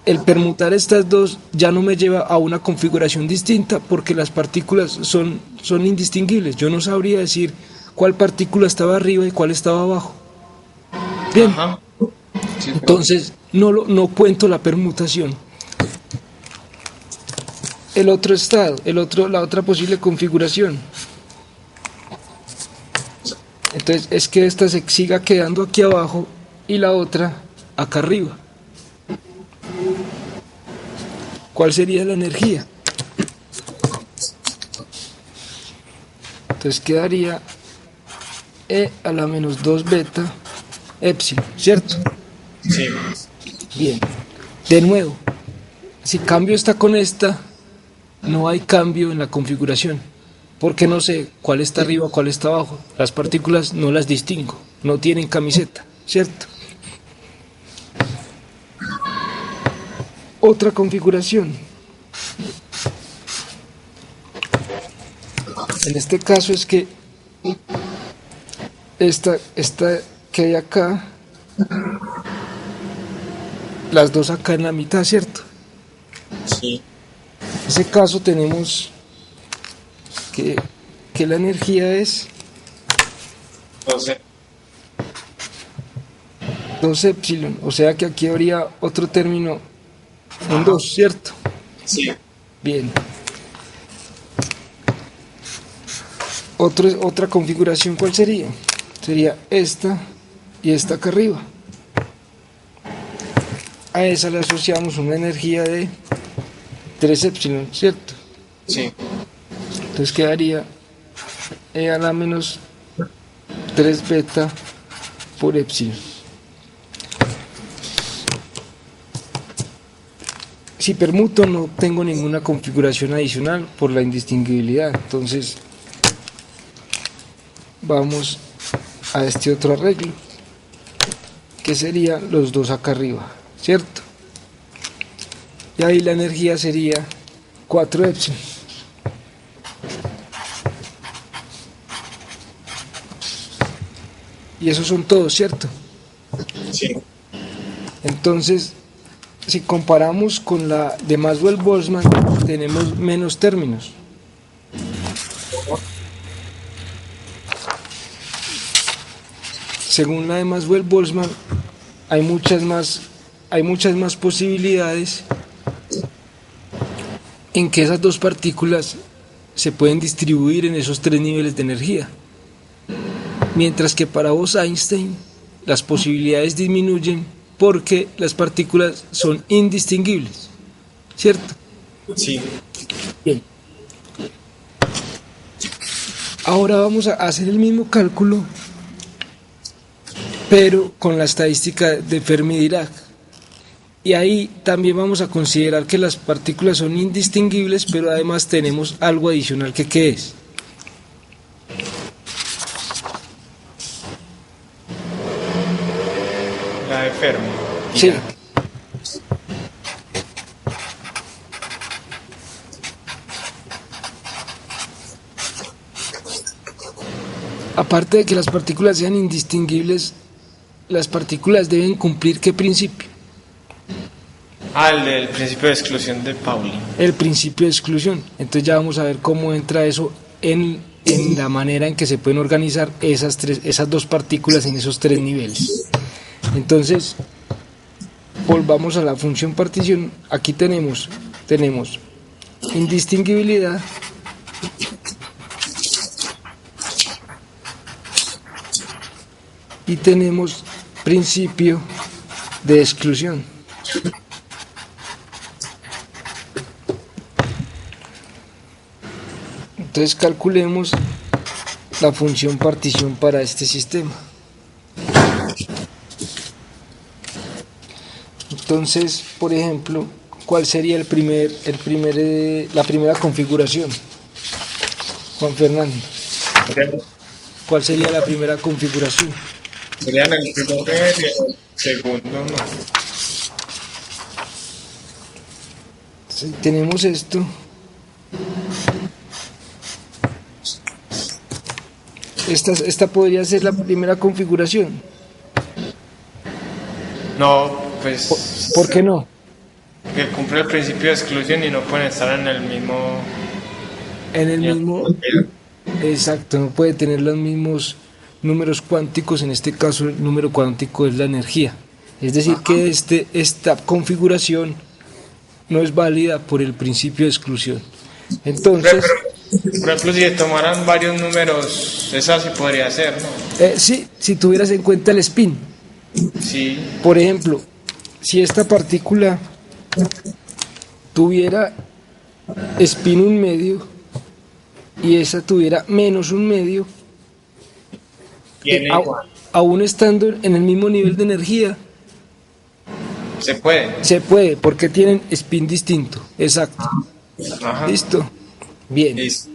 el permutar estas dos ya no me lleva a una configuración distinta porque las partículas son indistinguibles. Yo no sabría decir cuál partícula estaba arriba y cuál estaba abajo. Bien, Ajá. Sí, entonces no cuento la permutación. El otro estado, la otra posible configuración. Entonces es que esta se siga quedando aquí abajo y la otra acá arriba. ¿Cuál sería la energía? Entonces quedaría E a la menos 2 beta epsilon, ¿cierto? sí. Bien. De nuevo, si cambio esta con esta, no hay cambio en la configuración, porque no sé cuál está arriba, cuál está abajo. Las partículas no las distingo, no tienen camiseta, ¿cierto? Otra configuración. En este caso es que esta que hay acá, las dos acá en la mitad, ¿cierto? Sí. En ese caso tenemos que la energía es Entonces, 2 epsilon, o sea que aquí habría otro término en 2, ¿cierto? sí. Bien. Otra configuración, ¿cuál sería? Sería esta y esta acá arriba. A esa le asociamos una energía de 3 epsilon, ¿cierto? Sí. Entonces quedaría E a la menos 3 beta por epsilon. Si permuto no tengo ninguna configuración adicional por la indistinguibilidad. Entonces vamos a este otro arreglo, que serían los dos acá arriba, ¿cierto? Y ahí la energía sería 4 epsilon. Y esos son todos, ¿cierto? Sí. Entonces, si comparamos con la de Maxwell-Boltzmann, tenemos menos términos. Según la de Maxwell-Boltzmann, hay muchas más posibilidades en que esas dos partículas se pueden distribuir en esos tres niveles de energía. Mientras que para Bose-Einstein las posibilidades disminuyen porque las partículas son indistinguibles, ¿cierto? Sí. Bien. Ahora vamos a hacer el mismo cálculo, pero con la estadística de Fermi-Dirac. Y ahí también vamos a considerar que las partículas son indistinguibles, pero además tenemos algo adicional que ¿qué es? La de Fermi. Sí. Aparte de que las partículas sean indistinguibles, las partículas deben cumplir ¿qué principio? Ah, el del principio de exclusión de Pauli. El principio de exclusión. Entonces ya vamos a ver cómo entra eso en la manera en que se pueden organizar esas dos partículas en esos tres niveles. Entonces, volvamos a la función partición. Aquí tenemos indistinguibilidad y tenemos principio de exclusión. Entonces calculemos la función partición para este sistema. Entonces, por ejemplo, ¿cuál sería la primera configuración? Juan Fernando, ¿cuál sería la primera configuración? Serían el primero y el segundo, no. Si tenemos esto, Esta podría ser la primera configuración. No, pues... ¿Por qué no? Que cumple el principio de exclusión y no pueden estar en el mismo... En el mismo... Exacto, no puede tener los mismos números cuánticos, en este caso el número cuántico es la energía. Es decir, que esta configuración no es válida por el principio de exclusión. Entonces... Por ejemplo, si tomaran varios números, esa sí podría ser, ¿no? Sí, si tuvieras en cuenta el spin. Sí. Por ejemplo, si esta partícula tuviera spin 1/2 y esa tuviera menos 1/2, aún estando en el mismo nivel de energía, se puede. Se puede, porque tienen spin distinto. Exacto. Ajá. ¿Listo? Bien. Listo.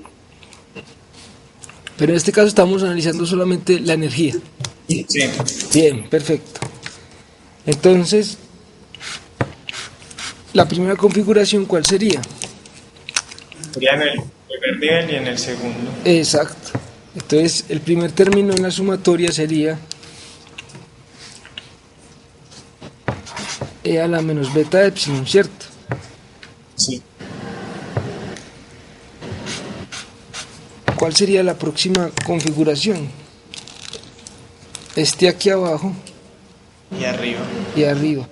Pero en este caso estamos analizando solamente la energía. Sí. Bien, perfecto. Entonces, la primera configuración, ¿cuál sería? Sería en el primer nivel y en el segundo. Exacto. Entonces, el primer término en la sumatoria sería E a la menos beta epsilon, ¿cierto? Sí. ¿Cuál sería la próxima configuración? Aquí abajo Y arriba. y arriba.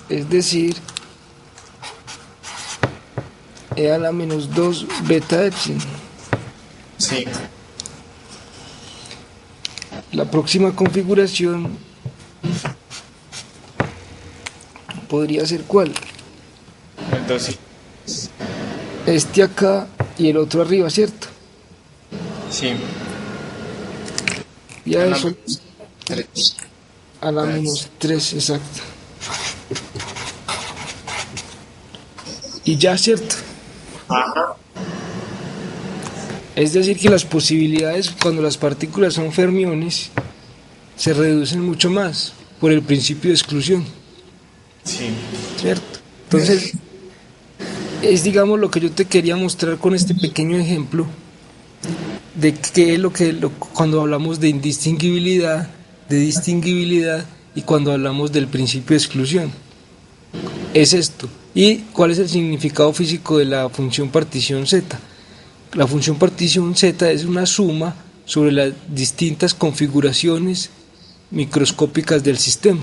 Es decir, E a la menos 2 beta epsilon. Sí. La próxima configuración podría ser ¿cuál? El 2. Acá y el otro arriba, ¿cierto? Sí. Y a eso, 3. a la menos 3, exacto. Y ya, ¿cierto? Ajá. Es decir, que las posibilidades cuando las partículas son fermiones se reducen mucho más por el principio de exclusión. Sí. ¿Cierto? Entonces, es digamos lo que yo te quería mostrar con este pequeño ejemplo de qué es cuando hablamos de indistinguibilidad, de distinguibilidad y cuando hablamos del principio de exclusión. Es esto. ¿Y cuál es el significado físico de la función partición z? La función partición z es una suma sobre las distintas configuraciones microscópicas del sistema.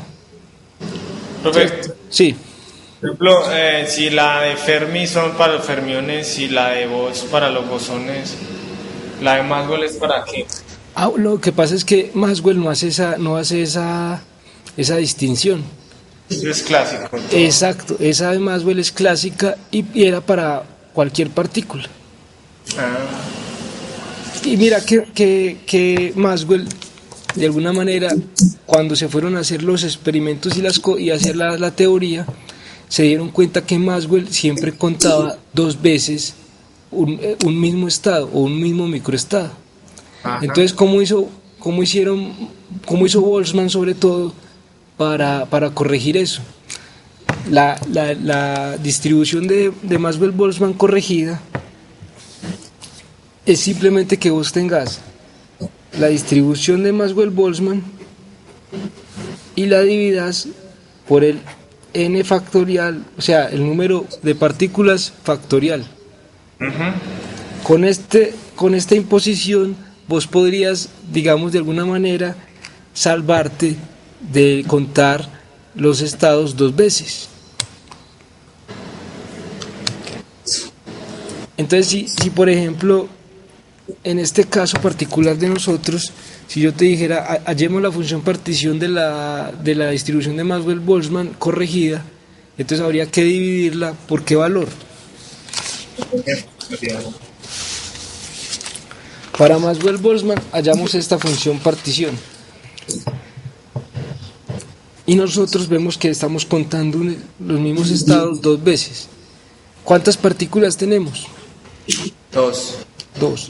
Perfecto. Sí. Por ejemplo, si la de Fermi son para los fermiones y la de Bose para los bosones, ¿la de Maxwell es para qué? Lo que pasa es que Maxwell no hace esa distinción. Eso es clásico. Exacto, esa de Maxwell es clásica y era para cualquier partícula. Y mira que Maxwell, de alguna manera, cuando se fueron a hacer los experimentos y hacer la teoría, se dieron cuenta que Maxwell siempre contaba 2 veces un mismo estado o un mismo microestado. Ajá. Entonces, ¿cómo hizo Boltzmann sobre todo para corregir eso? La distribución de Maxwell-Boltzmann corregida es simplemente que vos tengas la distribución de Maxwell-Boltzmann y la dividas por el n factorial, o sea, el número de partículas factorial. Uh-huh. Con esta imposición vos podrías, digamos, de alguna manera salvarte de contar los estados 2 veces. Entonces, si por ejemplo, en este caso particular de nosotros, si yo te dijera, hallemos la función partición de la distribución de Maxwell-Boltzmann corregida, entonces habría que dividirla por qué valor. Para Maxwell-Boltzmann hallamos esta función partición. Y nosotros vemos que estamos contando los mismos estados 2 veces. ¿Cuántas partículas tenemos? 2.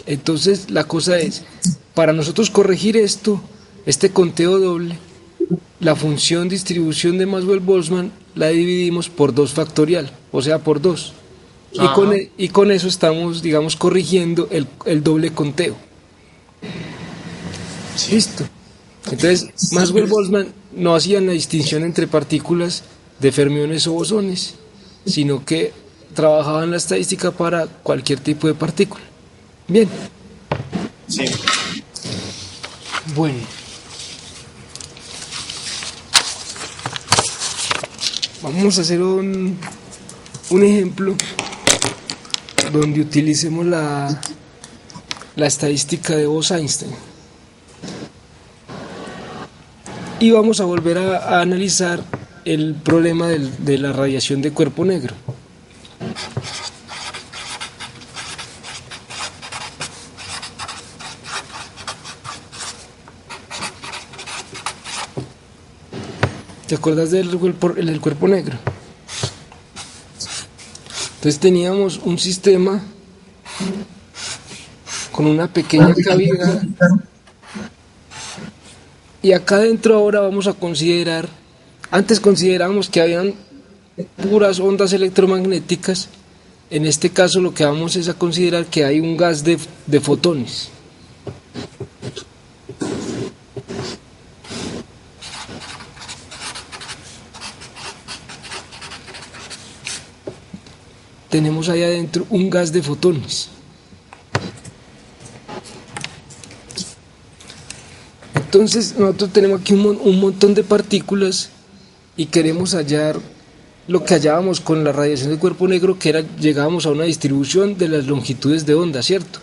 Entonces la cosa es, para nosotros corregir este conteo doble, la función distribución de Maxwell-Boltzmann la dividimos por 2 factorial, o sea, por 2. Y con eso estamos, digamos, corrigiendo el doble conteo. Sí. Listo. Entonces, Maxwell-Boltzmann no hacían la distinción entre partículas de fermiones o bosones, sino que trabajaban la estadística para cualquier tipo de partícula. Bien, Sí. bueno. Vamos a hacer un ejemplo donde utilicemos la estadística de Bose-Einstein. Y vamos a volver a analizar el problema de la radiación de cuerpo negro. ¿Te acuerdas del cuerpo negro? Entonces teníamos un sistema con una pequeña cavidad y acá adentro ahora vamos a considerar, antes considerábamos que habían puras ondas electromagnéticas, en este caso lo que vamos es a considerar que hay un gas de fotones. Tenemos ahí adentro un gas de fotones. Entonces nosotros tenemos aquí un montón de partículas y queremos hallar lo que hallábamos con la radiación del cuerpo negro, que era, llegábamos a una distribución de las longitudes de onda, ¿cierto?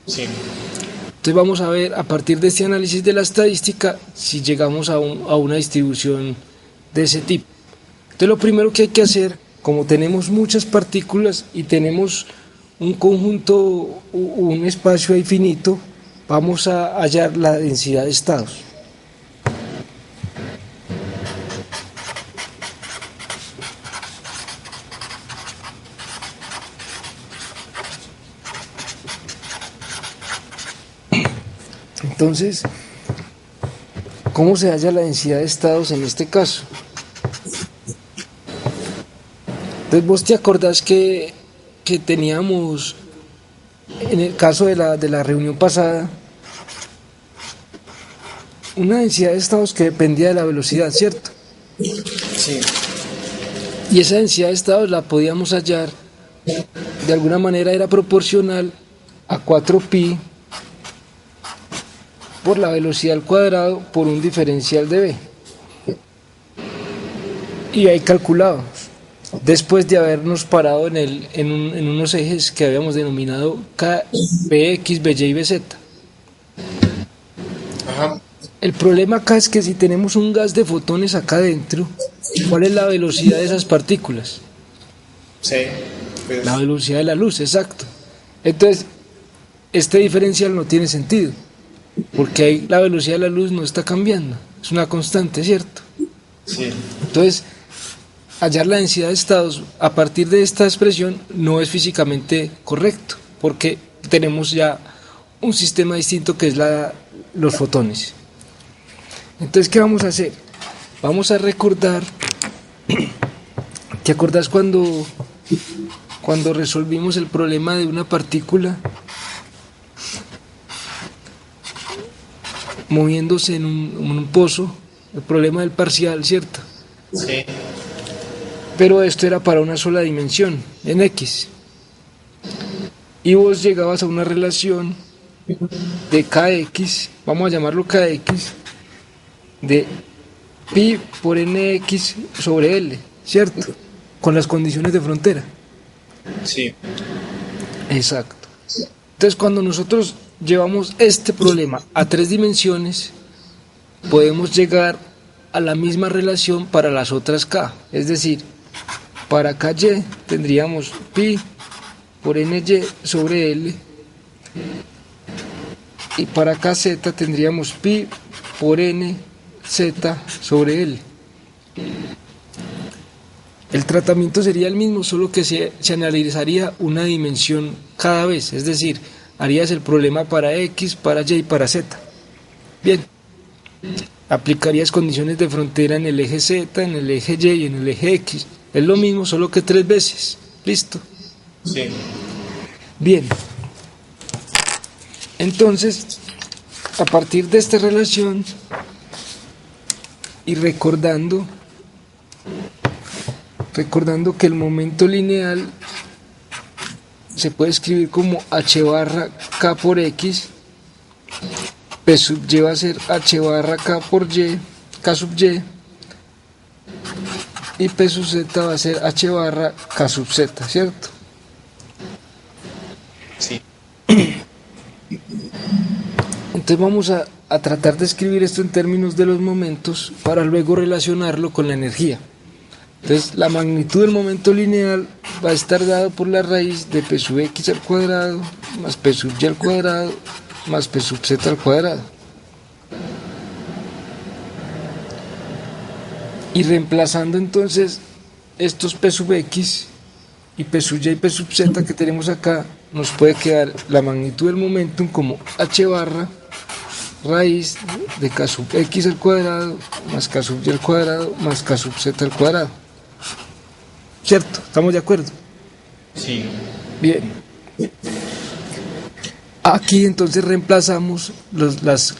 Sí. Entonces vamos a ver a partir de este análisis de la estadística si llegamos a una distribución de ese tipo. Entonces lo primero que hay que hacer, como tenemos muchas partículas y tenemos un conjunto, un espacio ahí finito, vamos a hallar la densidad de estados. Entonces, ¿cómo se halla la densidad de estados en este caso? Entonces, vos te acordás que teníamos, en el caso de la reunión pasada, una densidad de estados que dependía de la velocidad, ¿cierto? Sí. Y esa densidad de estados la podíamos hallar, de alguna manera era proporcional a 4pi por la velocidad al cuadrado por un diferencial de b. Y ahí calculábamos, después de habernos parado en unos ejes que habíamos denominado Bx, By y Bz. Ajá. El problema acá es que si tenemos un gas de fotones acá adentro, ¿cuál es la velocidad de esas partículas? Sí. Pues, La velocidad de la luz, exacto. Entonces, este diferencial no tiene sentido, porque ahí la velocidad de la luz no está cambiando, es una constante, ¿cierto? sí. Entonces, hallar la densidad de estados a partir de esta expresión no es físicamente correcto, porque tenemos ya un sistema distinto que es los fotones. Entonces, ¿qué vamos a hacer? Vamos a recordar, ¿te acordás cuando resolvimos el problema de una partícula moviéndose en un pozo, el problema del parcial, ¿cierto? Sí. Pero esto era para una sola dimensión, en X. Y vos llegabas a una relación de Kx, vamos a llamarlo Kx, de pi por nx sobre L, ¿cierto? Con las condiciones de frontera. Sí. Exacto. Entonces, cuando nosotros llevamos este problema a 3 dimensiones, podemos llegar a la misma relación para las otras k. Es decir, para ky tendríamos pi por ny sobre L, y para kz tendríamos pi por nz sobre L. El tratamiento sería el mismo, solo que se analizaría una dimensión cada vez, es decir, harías el problema para X, para Y y para Z. Bien, aplicarías condiciones de frontera en el eje Z, en el eje Y y en el eje X. Es lo mismo, solo que 3 veces. ¿Listo? Sí. Bien. Entonces, A partir de esta relación y recordando que el momento lineal se puede escribir como h barra k por x, p sub y va a ser h barra k por y, k sub y p sub z va a ser h barra k sub z, ¿cierto? Sí. Entonces vamos a tratar de escribir esto en términos de los momentos para luego relacionarlo con la energía. Entonces la magnitud del momento lineal va a estar dado por la raíz de p sub x al cuadrado más p sub y al cuadrado más p sub z al cuadrado. Y reemplazando entonces estos p sub x y p sub y p sub z que tenemos acá, nos puede quedar la magnitud del momentum como h barra raíz de k sub x al cuadrado más k sub y al cuadrado más k sub z al cuadrado. ¿Cierto? ¿Estamos de acuerdo? Sí. Bien. Aquí entonces reemplazamos las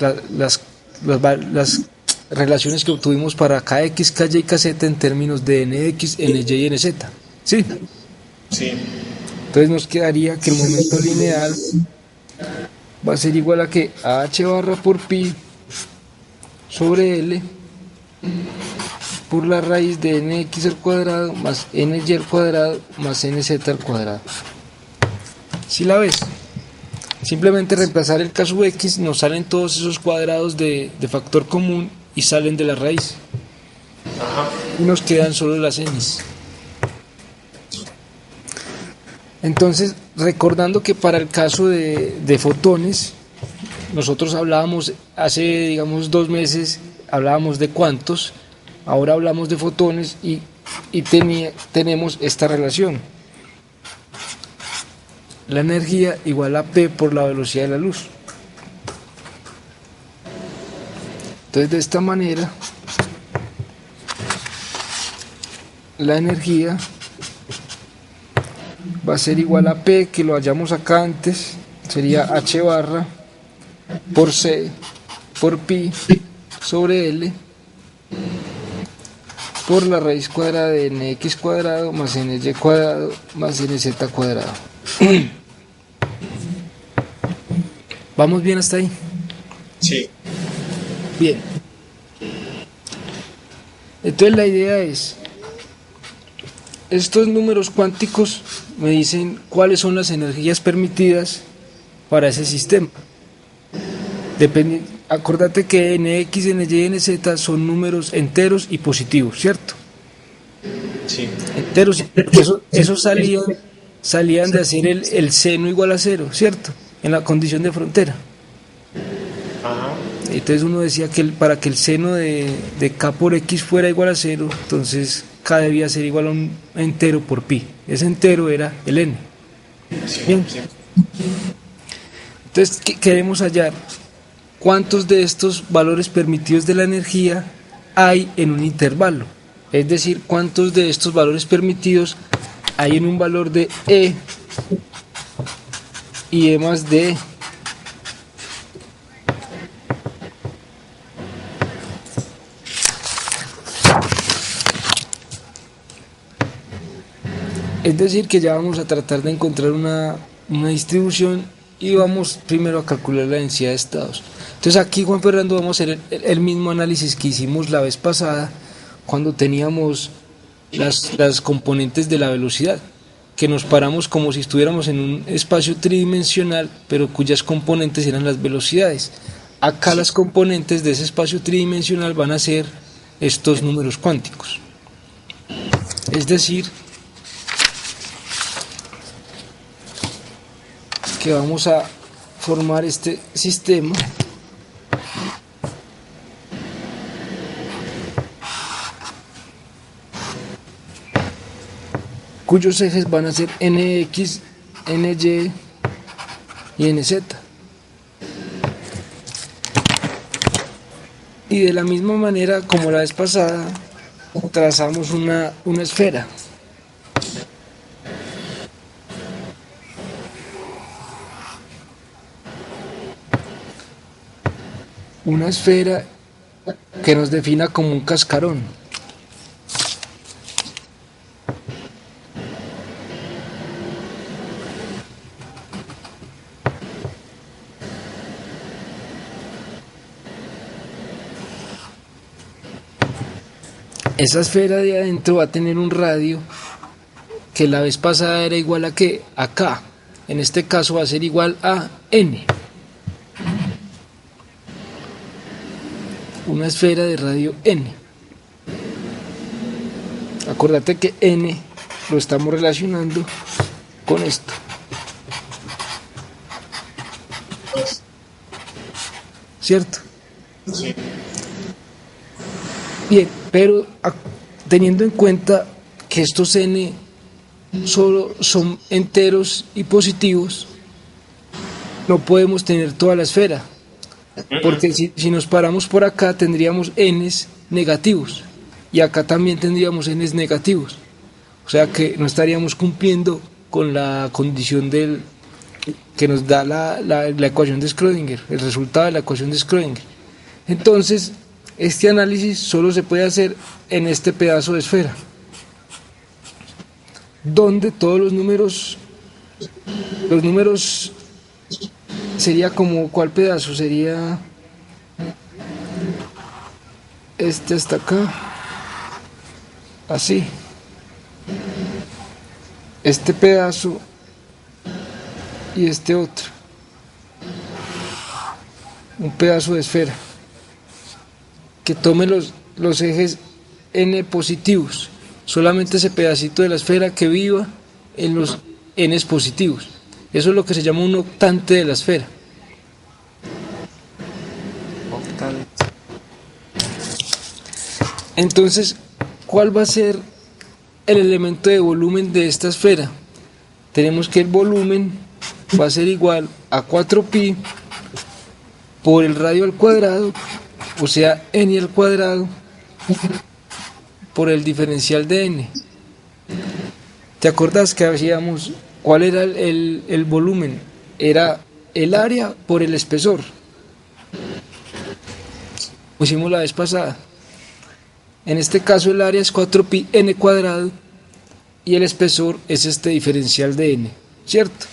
relaciones que obtuvimos para kx, ky y kz en términos de nx, ny y nz. ¿Sí? Sí. Entonces nos quedaría que el momento lineal va a ser igual a que a h barra por pi sobre L por la raíz de nx al cuadrado más ny al cuadrado más nz al cuadrado. ¿Sí la ves? Simplemente reemplazar el k sub x, nos salen todos esos cuadrados de factor común y salen de la raíz. Ajá. Y nos quedan solo las n's. Entonces, recordando que para el caso de fotones, nosotros hablábamos hace, digamos, 2 meses, hablábamos de cuantos, ahora hablamos de fotones y tenemos esta relación. La energía igual a P por la velocidad de la luz. Entonces, de esta manera, la energía va a ser igual a P, que lo hallamos acá antes, sería H barra por C por pi sobre L por la raíz cuadrada de nx cuadrado más ny cuadrado más nz cuadrado. ¿Vamos bien hasta ahí? Sí. Bien. Entonces la idea es, estos números cuánticos me dicen cuáles son las energías permitidas para ese sistema. Acordate que nx, ny y nz son números enteros y positivos, ¿cierto? Sí. Enteros, esos salían de hacer el seno igual a 0, ¿cierto? En la condición de frontera. Ajá. Entonces uno decía que para que el seno de k por x fuera igual a 0, entonces k debía ser igual a un entero por pi. Ese entero era el n. Sí. Bien. Sí. Entonces queremos hallar cuántos de estos valores permitidos de la energía hay en un intervalo. Es decir, cuántos de estos valores permitidos hay en un valor de E y E más D. Es decir, que ya vamos a tratar de encontrar una distribución y vamos primero a calcular la densidad de estados. Entonces aquí, Juan Fernando, vamos a hacer el mismo análisis que hicimos la vez pasada cuando teníamos las componentes de la velocidad, que nos paramos como si estuviéramos en un espacio tridimensional, pero cuyas componentes eran las velocidades. Acá las componentes de ese espacio tridimensional van a ser estos números cuánticos. Es decir, que vamos a formar este sistema cuyos ejes van a ser nx, ny y nz. Y de la misma manera como la vez pasada, trazamos una esfera. una esfera que nos defina como un cascarón. Esa esfera de adentro va a tener un radio que la vez pasada era igual a ¿qué? A K. En este caso va a ser igual a N. Una esfera de radio N. Acuérdate que N lo estamos relacionando con esto. ¿Cierto? Sí. Bien, pero teniendo en cuenta que estos N solo son enteros y positivos, no podemos tener toda la esfera, porque si nos paramos por acá tendríamos Ns negativos y acá también tendríamos Ns negativos, o sea que no estaríamos cumpliendo con la condición del que nos da la ecuación de Schrödinger, el resultado de la ecuación de Schrödinger. Entonces este análisis solo se puede hacer en este pedazo de esfera, donde todos los números sería como, ¿cuál pedazo? Sería este hasta acá, así, este pedazo y este otro, un pedazo de esfera que tome los ejes n positivos, solamente ese pedacito de la esfera que viva en los n positivos. Eso es lo que se llama un octante de la esfera. Octante. Entonces, ¿cuál va a ser el elemento de volumen de esta esfera? Tenemos que el volumen va a ser igual a 4pi por el radio al cuadrado, o sea, n al cuadrado, por el diferencial de n. ¿Te acordás que hacíamos cuál era el volumen? Era el área por el espesor. Lo hicimos la vez pasada. En este caso el área es 4pi n cuadrado y el espesor es este diferencial de n, ¿cierto?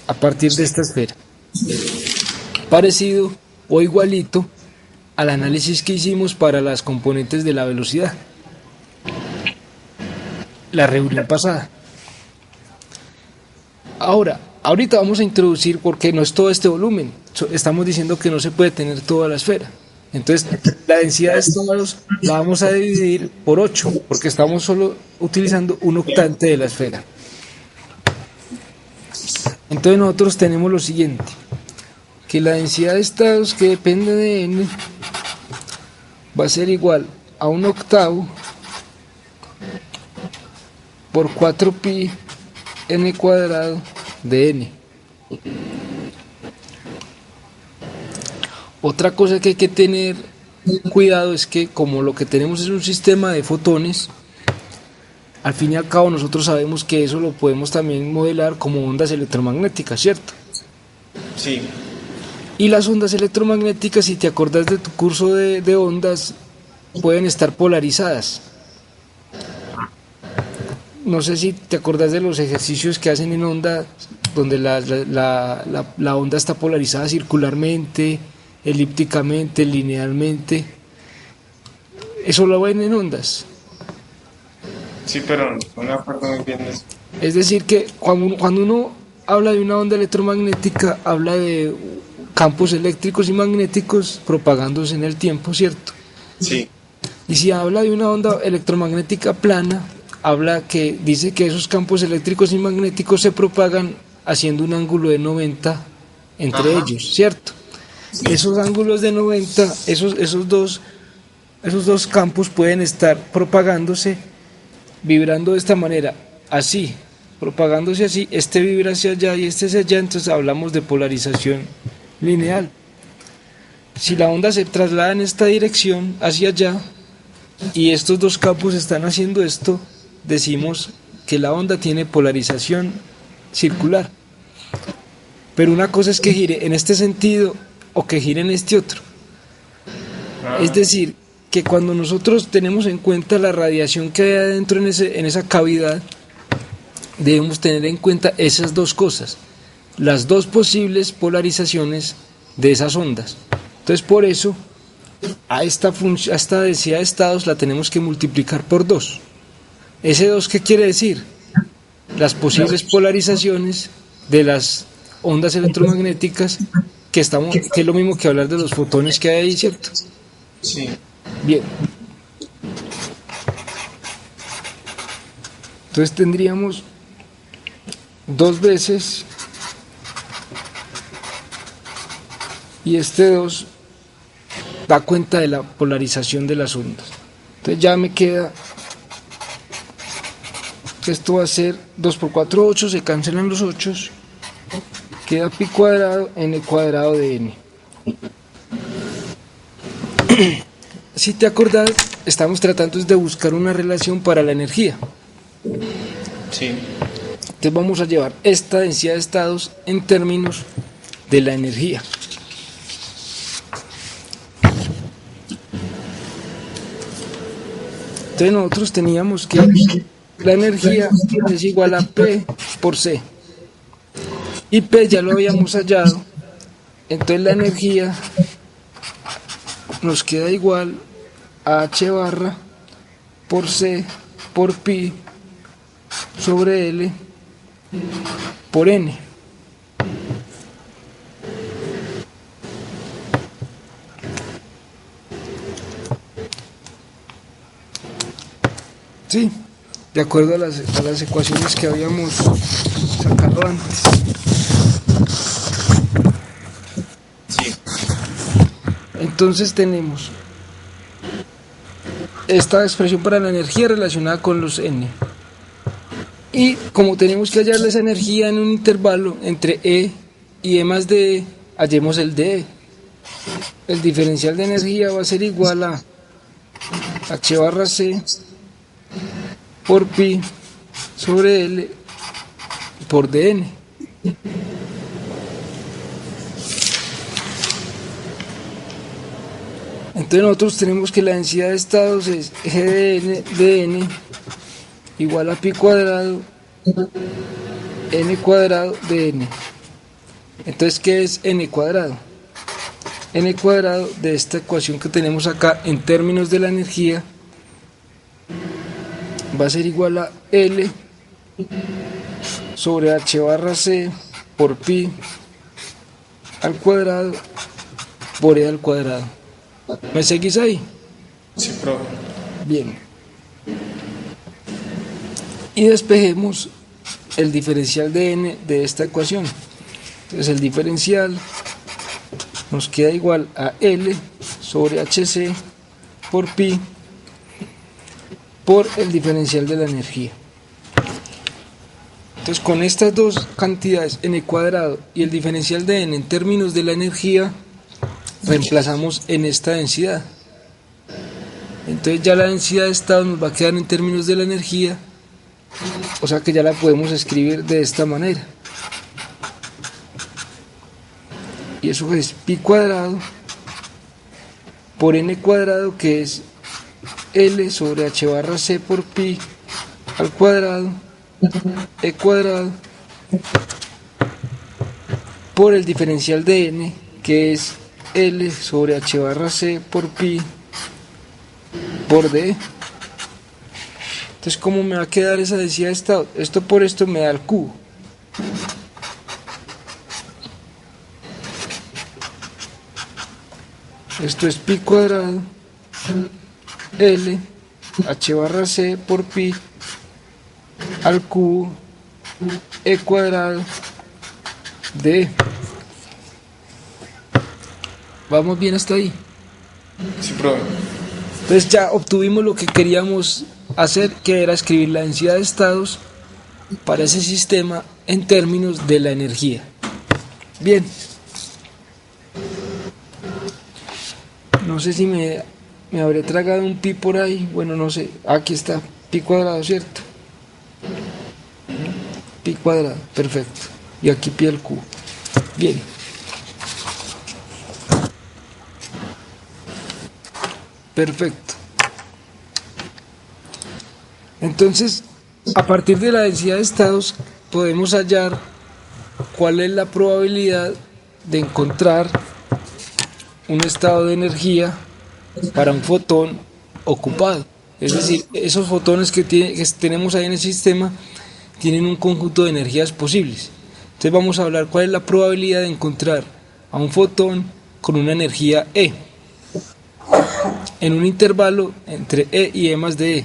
A partir de esta esfera. Parecido o igualito al análisis que hicimos para las componentes de la velocidad, la reunión pasada. Ahorita vamos a introducir, porque no es todo este volumen, estamos diciendo que no se puede tener toda la esfera. Entonces, la densidad de estados la vamos a dividir por 8, porque estamos solo utilizando un octante de la esfera. Entonces nosotros tenemos lo siguiente, que la densidad de estados que depende de n va a ser igual a un octavo por 4pi n cuadrado de n. Otra cosa que hay que tener cuidado es que como lo que tenemos es un sistema de fotones, al fin y al cabo nosotros sabemos que eso lo podemos también modelar como ondas electromagnéticas, ¿cierto? Sí. Y las ondas electromagnéticas, si te acordás de tu curso de ondas, pueden estar polarizadas. No sé si te acordás de los ejercicios que hacen en onda, donde la onda está polarizada circularmente, elípticamente, linealmente. Eso lo ven en ondas. Sí, pero no me acuerdo muy bien de eso. Es decir, que cuando uno habla de una onda electromagnética, habla de campos eléctricos y magnéticos propagándose en el tiempo, ¿cierto? Sí. Y si habla de una onda electromagnética plana, dice que esos campos eléctricos y magnéticos se propagan haciendo un ángulo de 90 entre ellos, ¿cierto? Sí. Esos ángulos de 90, esos dos campos pueden estar propagándose, vibrando de esta manera, así, propagándose así, este vibra hacia allá y este hacia allá, entonces hablamos de polarización lineal. Si la onda se traslada en esta dirección hacia allá y estos dos campos están haciendo esto, decimos que la onda tiene polarización circular. Pero una cosa es que gire en este sentido o que gire en este otro. Es decir, que cuando nosotros tenemos en cuenta la radiación que hay adentro en esa cavidad, debemos tener en cuenta esas dos cosas, las dos posibles polarizaciones de esas ondas. Entonces, por eso, a esta densidad de estados la tenemos que multiplicar por 2. ¿Ese 2 qué quiere decir? Las posibles polarizaciones de las ondas electromagnéticas, que es lo mismo que hablar de los fotones que hay ahí, ¿cierto? Sí. Bien. Entonces tendríamos 2 veces, y este 2 da cuenta de la polarización de las ondas. Entonces ya me queda, esto va a ser 2 por 4, 8, se cancelan los 8, queda pi cuadrado n cuadrado de n. Si te acordás, estamos tratando de buscar una relación para la energía. Sí. Entonces vamos a llevar esta densidad de estados en términos de la energía. Entonces nosotros teníamos que la energía es igual a P por C. Y P ya lo habíamos hallado. Entonces la energía nos queda igual a H barra por C por pi sobre L por N. Sí, de acuerdo a las ecuaciones que habíamos sacado antes. Sí. Entonces tenemos esta expresión para la energía relacionada con los n. Y como tenemos que hallar esa energía en un intervalo entre E y E más de, hallemos el de E. El diferencial de energía va a ser igual a H barra C por pi sobre L por dn. Entonces nosotros tenemos que la densidad de estados es G de n igual a pi cuadrado n cuadrado de n. Entonces, ¿qué es n cuadrado? N cuadrado de esta ecuación que tenemos acá en términos de la energía va a ser igual a L sobre H barra C por pi al cuadrado por E al cuadrado. ¿Me seguís ahí? Sí, profe. Bien. Y despejemos el diferencial de n de esta ecuación. Entonces el diferencial nos queda igual a L sobre HC por pi por el diferencial de la energía. Entonces con estas dos cantidades, n cuadrado y el diferencial de n en términos de la energía, reemplazamos en esta densidad. Entonces ya la densidad de estado nos va a quedar en términos de la energía, o sea que ya la podemos escribir de esta manera. Y eso es pi cuadrado por n cuadrado, que es L sobre H barra C por pi al cuadrado, E cuadrado, por el diferencial de n, que es L sobre H barra C por pi por D. Entonces, ¿cómo me va a quedar esa densidad de estado? Esto por esto me da el cubo. Esto es pi cuadrado L H barra C por pi al cubo E cuadrado D. ¿Vamos bien hasta ahí? Sí, profe. Entonces ya obtuvimos lo que queríamos hacer, que era escribir la densidad de estados para ese sistema en términos de la energía. Bien. No sé si me habré tragado un pi por ahí. Bueno, no sé. Aquí está. Pi cuadrado, ¿cierto? Pi cuadrado. Perfecto. Y aquí pi al cubo. Bien. Perfecto. Entonces, a partir de la densidad de estados, podemos hallar cuál es la probabilidad de encontrar un estado de energía para un fotón ocupado. Es decir, esos fotones que tenemos ahí en el sistema tienen un conjunto de energías posibles. Entonces vamos a hablar cuál es la probabilidad de encontrar a un fotón con una energía E en un intervalo entre E y E más de E.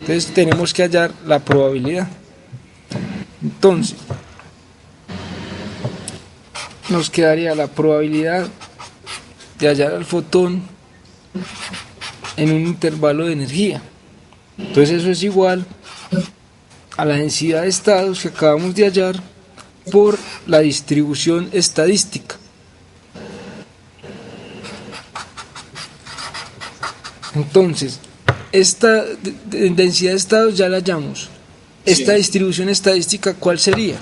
Entonces tenemos que hallar la probabilidad. Entonces nos quedaría la probabilidad de hallar al fotón en un intervalo de energía. Entonces eso es igual a la densidad de estados que acabamos de hallar por la distribución estadística. Entonces, esta densidad de estados ya la hallamos. Esta distribución estadística, ¿cuál sería?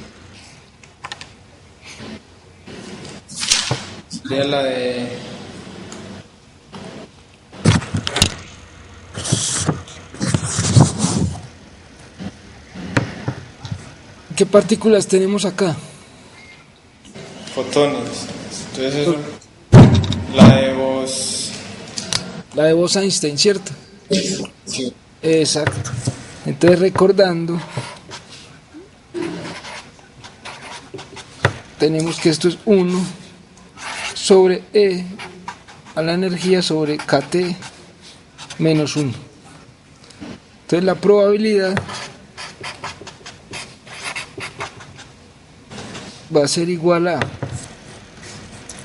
Sería la de... ¿Qué partículas tenemos acá? fotones. Entonces eso, la de vos... La de Bose-Einstein, ¿cierto? Sí. Exacto. Entonces, recordando, tenemos que esto es 1 sobre E a la energía sobre KT menos 1. Entonces la probabilidad va a ser igual a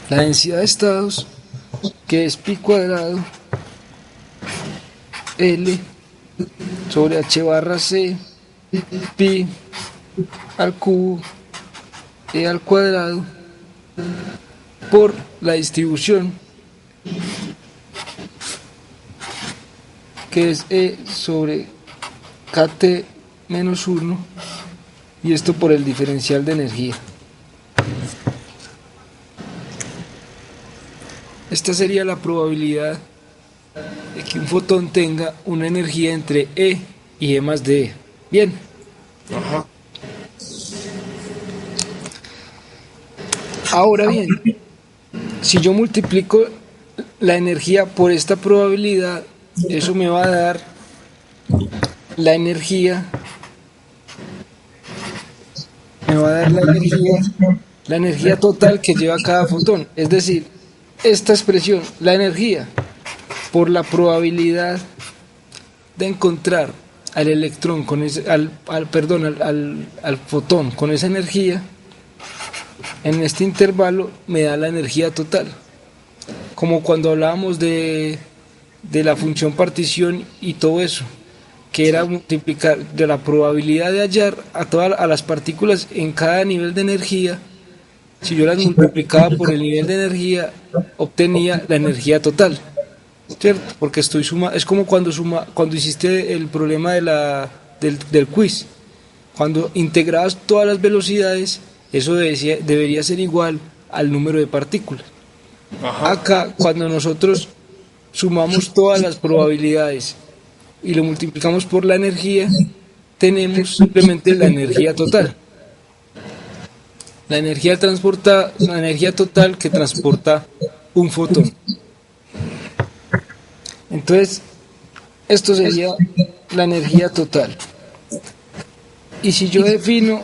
la densidad de estados, que es pi cuadrado L sobre H barra C pi al cubo E al cuadrado por la distribución, que es E sobre KT menos 1, y esto por el diferencial de energía. Esta sería la probabilidad de que un fotón tenga una energía entre E y E más de E. Bien. Ajá. Ahora bien, si yo multiplico la energía por esta probabilidad, eso me va a dar la energía, la energía total que lleva cada fotón. Es decir, esta expresión, la energía por la probabilidad de encontrar al electrón con ese, al fotón con esa energía en este intervalo, me da la energía total. Como cuando hablábamos de la función partición y todo eso, que era multiplicar de la probabilidad de hallar a las partículas en cada nivel de energía. Si yo las multiplicaba por el nivel de energía, obtenía la energía total, ¿cierto? Porque es como cuando hiciste el problema del quiz. Cuando integrabas todas las velocidades, eso debería ser igual al número de partículas. Ajá. Acá, cuando nosotros sumamos todas las probabilidades y lo multiplicamos por la energía, tenemos simplemente la energía total. La energía total que transporta un fotón. Entonces, esto sería la energía total. Y si yo defino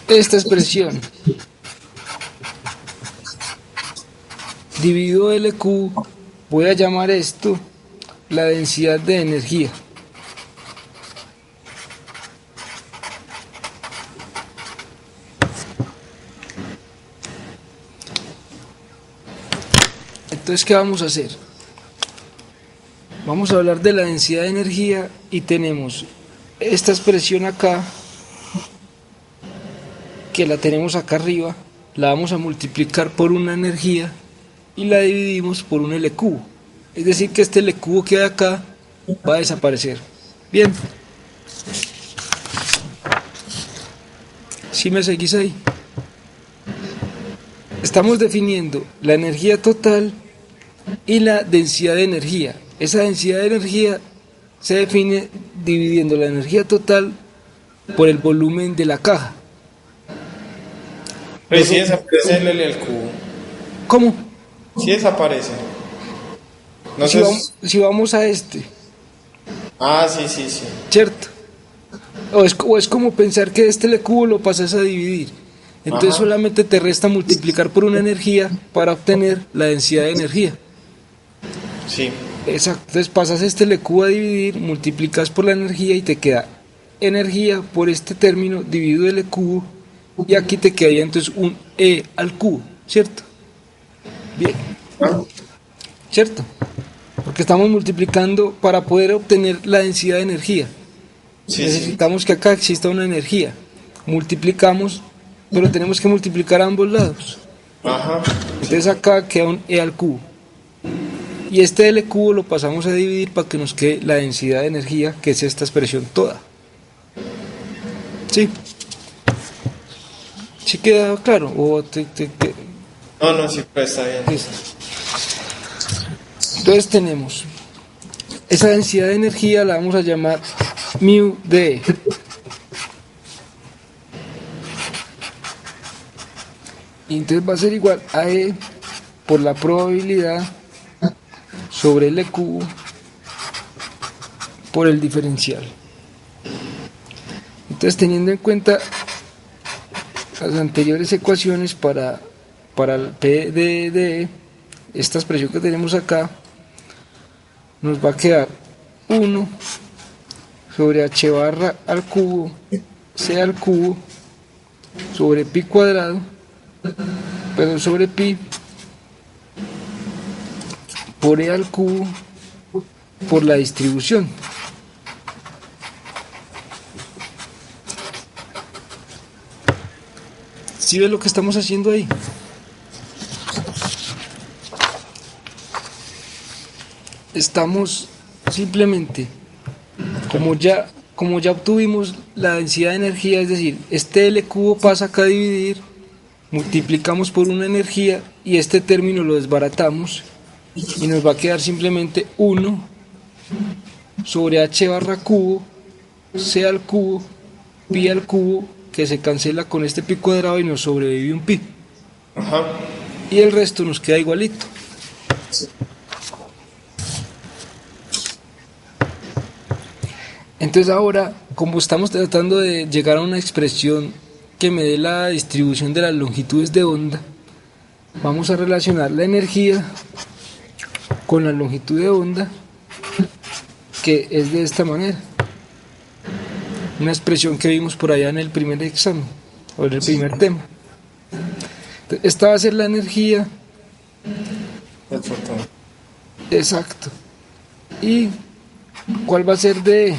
esta expresión, dividido LQ, voy a llamar esto la densidad de energía. Entonces, ¿qué vamos a hacer? Vamos a hablar de la densidad de energía y tenemos esta expresión acá, que la tenemos acá arriba, la vamos a multiplicar por una energía y la dividimos por un L cubo. Es decir, que este L cubo que hay acá va a desaparecer. Bien. ¿Sí me seguís ahí? Estamos definiendo la energía total y la densidad de energía. Esa densidad de energía se define dividiendo la energía total por el volumen de la caja. Pero si desaparece el L al cubo. ¿Cómo? Si desaparece. No Si sé. si vamos a este, Ah, sí, sí, sí. ¿cierto? O es como pensar que este L cubo lo pasas a dividir. Entonces Ajá. solamente te resta multiplicar por una energía para obtener la densidad de energía. Sí. Exacto. Entonces pasas este L cubo a dividir, multiplicas por la energía y te queda energía por este término dividido L cubo, y aquí te quedaría entonces un E al cubo, ¿cierto? Bien, Ah, ¿cierto? Porque estamos multiplicando para poder obtener la densidad de energía. sí, sí. Necesitamos que acá exista una energía. Multiplicamos, pero tenemos que multiplicar a ambos lados. Ajá. Entonces acá queda un E al cubo. Y este L cubo lo pasamos a dividir para que nos quede la densidad de energía, que es esta expresión toda. ¿Sí? ¿Sí queda claro? ¿O No, no, sí, pero está bien. listo? Entonces tenemos esa densidad de energía, la vamos a llamar mu de E. Y entonces va a ser igual a E por la probabilidad sobre L cubo por el diferencial. Entonces, teniendo en cuenta las anteriores ecuaciones para el P de E, esta expresión que tenemos acá, nos va a quedar 1 sobre h barra al cubo, c al cubo, sobre pi cuadrado, perdón, sobre pi, por e al cubo, por la distribución. ¿Sí ves lo que estamos haciendo ahí? Estamos simplemente, como ya obtuvimos la densidad de energía, es decir, este L cubo pasa acá a dividir, multiplicamos por una energía y este término lo desbaratamos y nos va a quedar simplemente 1 sobre h barra cubo, c al cubo, pi al cubo, que se cancela con este pi cuadrado y nos sobrevive un pi. Ajá. Y el resto nos queda igualito. Entonces ahora, como estamos tratando de llegar a una expresión que me dé la distribución de las longitudes de onda, vamos a relacionar la energía con la longitud de onda, que es de esta manera. Una expresión que vimos por allá en el primer examen, o en el primer tema. Entonces, esta va a ser la energía. El fotón. Exacto. ¿Y cuál va a ser D?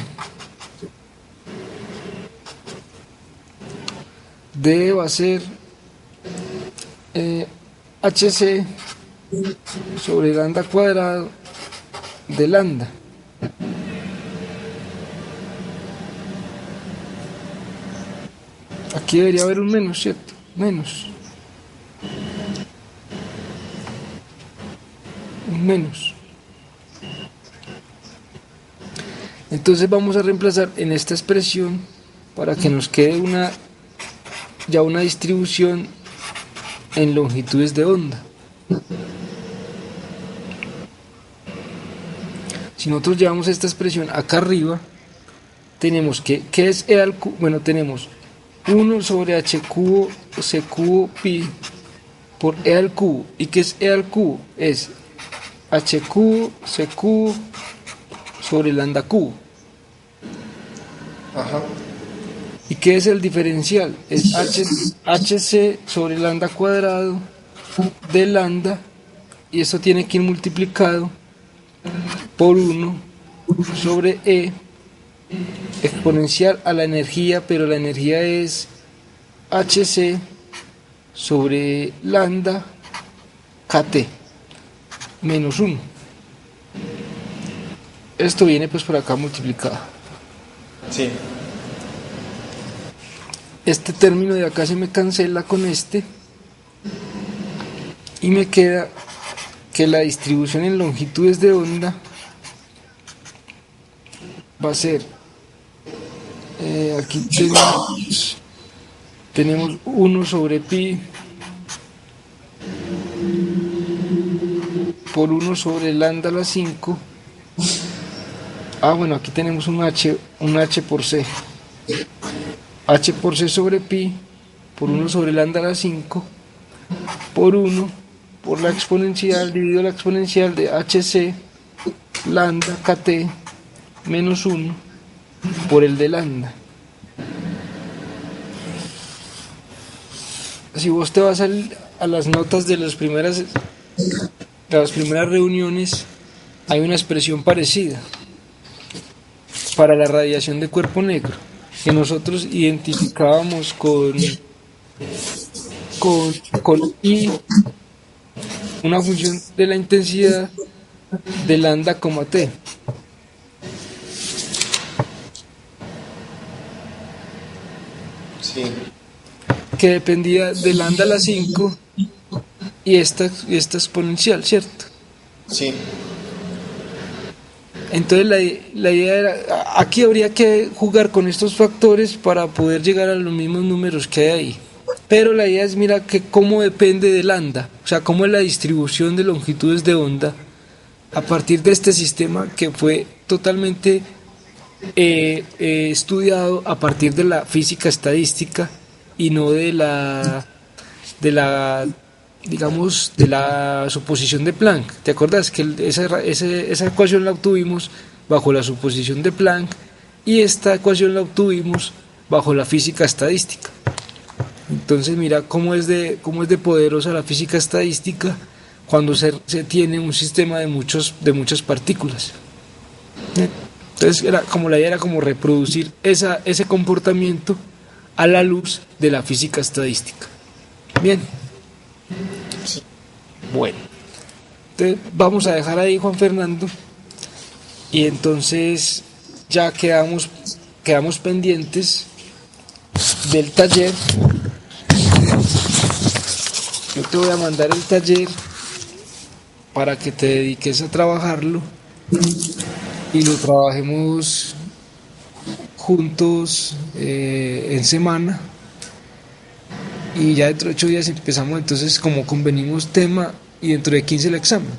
D va a ser HC sobre lambda cuadrado de lambda. Aquí debería haber un menos, ¿cierto? Menos. Un menos. Entonces vamos a reemplazar en esta expresión para que nos quede una distribución en longitudes de onda. Si nosotros llevamos esta expresión acá arriba, tenemos que, ¿qué es E al cubo? Bueno, tenemos 1 sobre h cubo c cubo pi por E al cubo. ¿Y qué es E al cubo? Es h cubo c cubo sobre lambda cubo. Ajá. ¿Y qué es el diferencial? Es hc sobre lambda cuadrado de lambda, y esto tiene que ir multiplicado por 1 sobre E exponencial a la energía, pero la energía es hc sobre lambda kt menos 1. Esto viene pues por acá multiplicado. Sí. Este término de acá se me cancela con este y me queda que la distribución en longitudes de onda va a ser, aquí tenemos 1 sobre pi por 1 sobre lambda a la 5. Bueno, aquí tenemos un h por c. H por c sobre pi por 1 sobre lambda a la 5 por 1 por la exponencial dividido la exponencial de hc lambda kt menos 1 por el de lambda. Si vos te vas a las notas de las primeras reuniones, hay una expresión parecida para la radiación de cuerpo negro que nosotros identificábamos con I, una función de la intensidad de lambda, t. Sí. Que dependía de lambda a la 5 y esta exponencial, ¿cierto? Sí. Entonces la idea era, aquí habría que jugar con estos factores para poder llegar a los mismos números que hay ahí. Pero la idea es, mira, que cómo depende de lambda, o sea, cómo es la distribución de longitudes de onda a partir de este sistema que fue totalmente estudiado a partir de la física estadística y no de la digamos, de la suposición de Planck. ¿Te acuerdas que esa ecuación la obtuvimos bajo la suposición de Planck y esta ecuación la obtuvimos bajo la física estadística? Entonces mira cómo es de poderosa la física estadística cuando se tiene un sistema de muchas partículas. Entonces la idea era como reproducir ese comportamiento a la luz de la física estadística. Bien. Bueno, entonces vamos a dejar ahí, Juan Fernando, y entonces ya quedamos pendientes del taller. Yo te voy a mandar el taller para que te dediques a trabajarlo y lo trabajemos juntos en semana. Y ya dentro de 8 días empezamos entonces como convenimos tema y dentro de 15 el examen.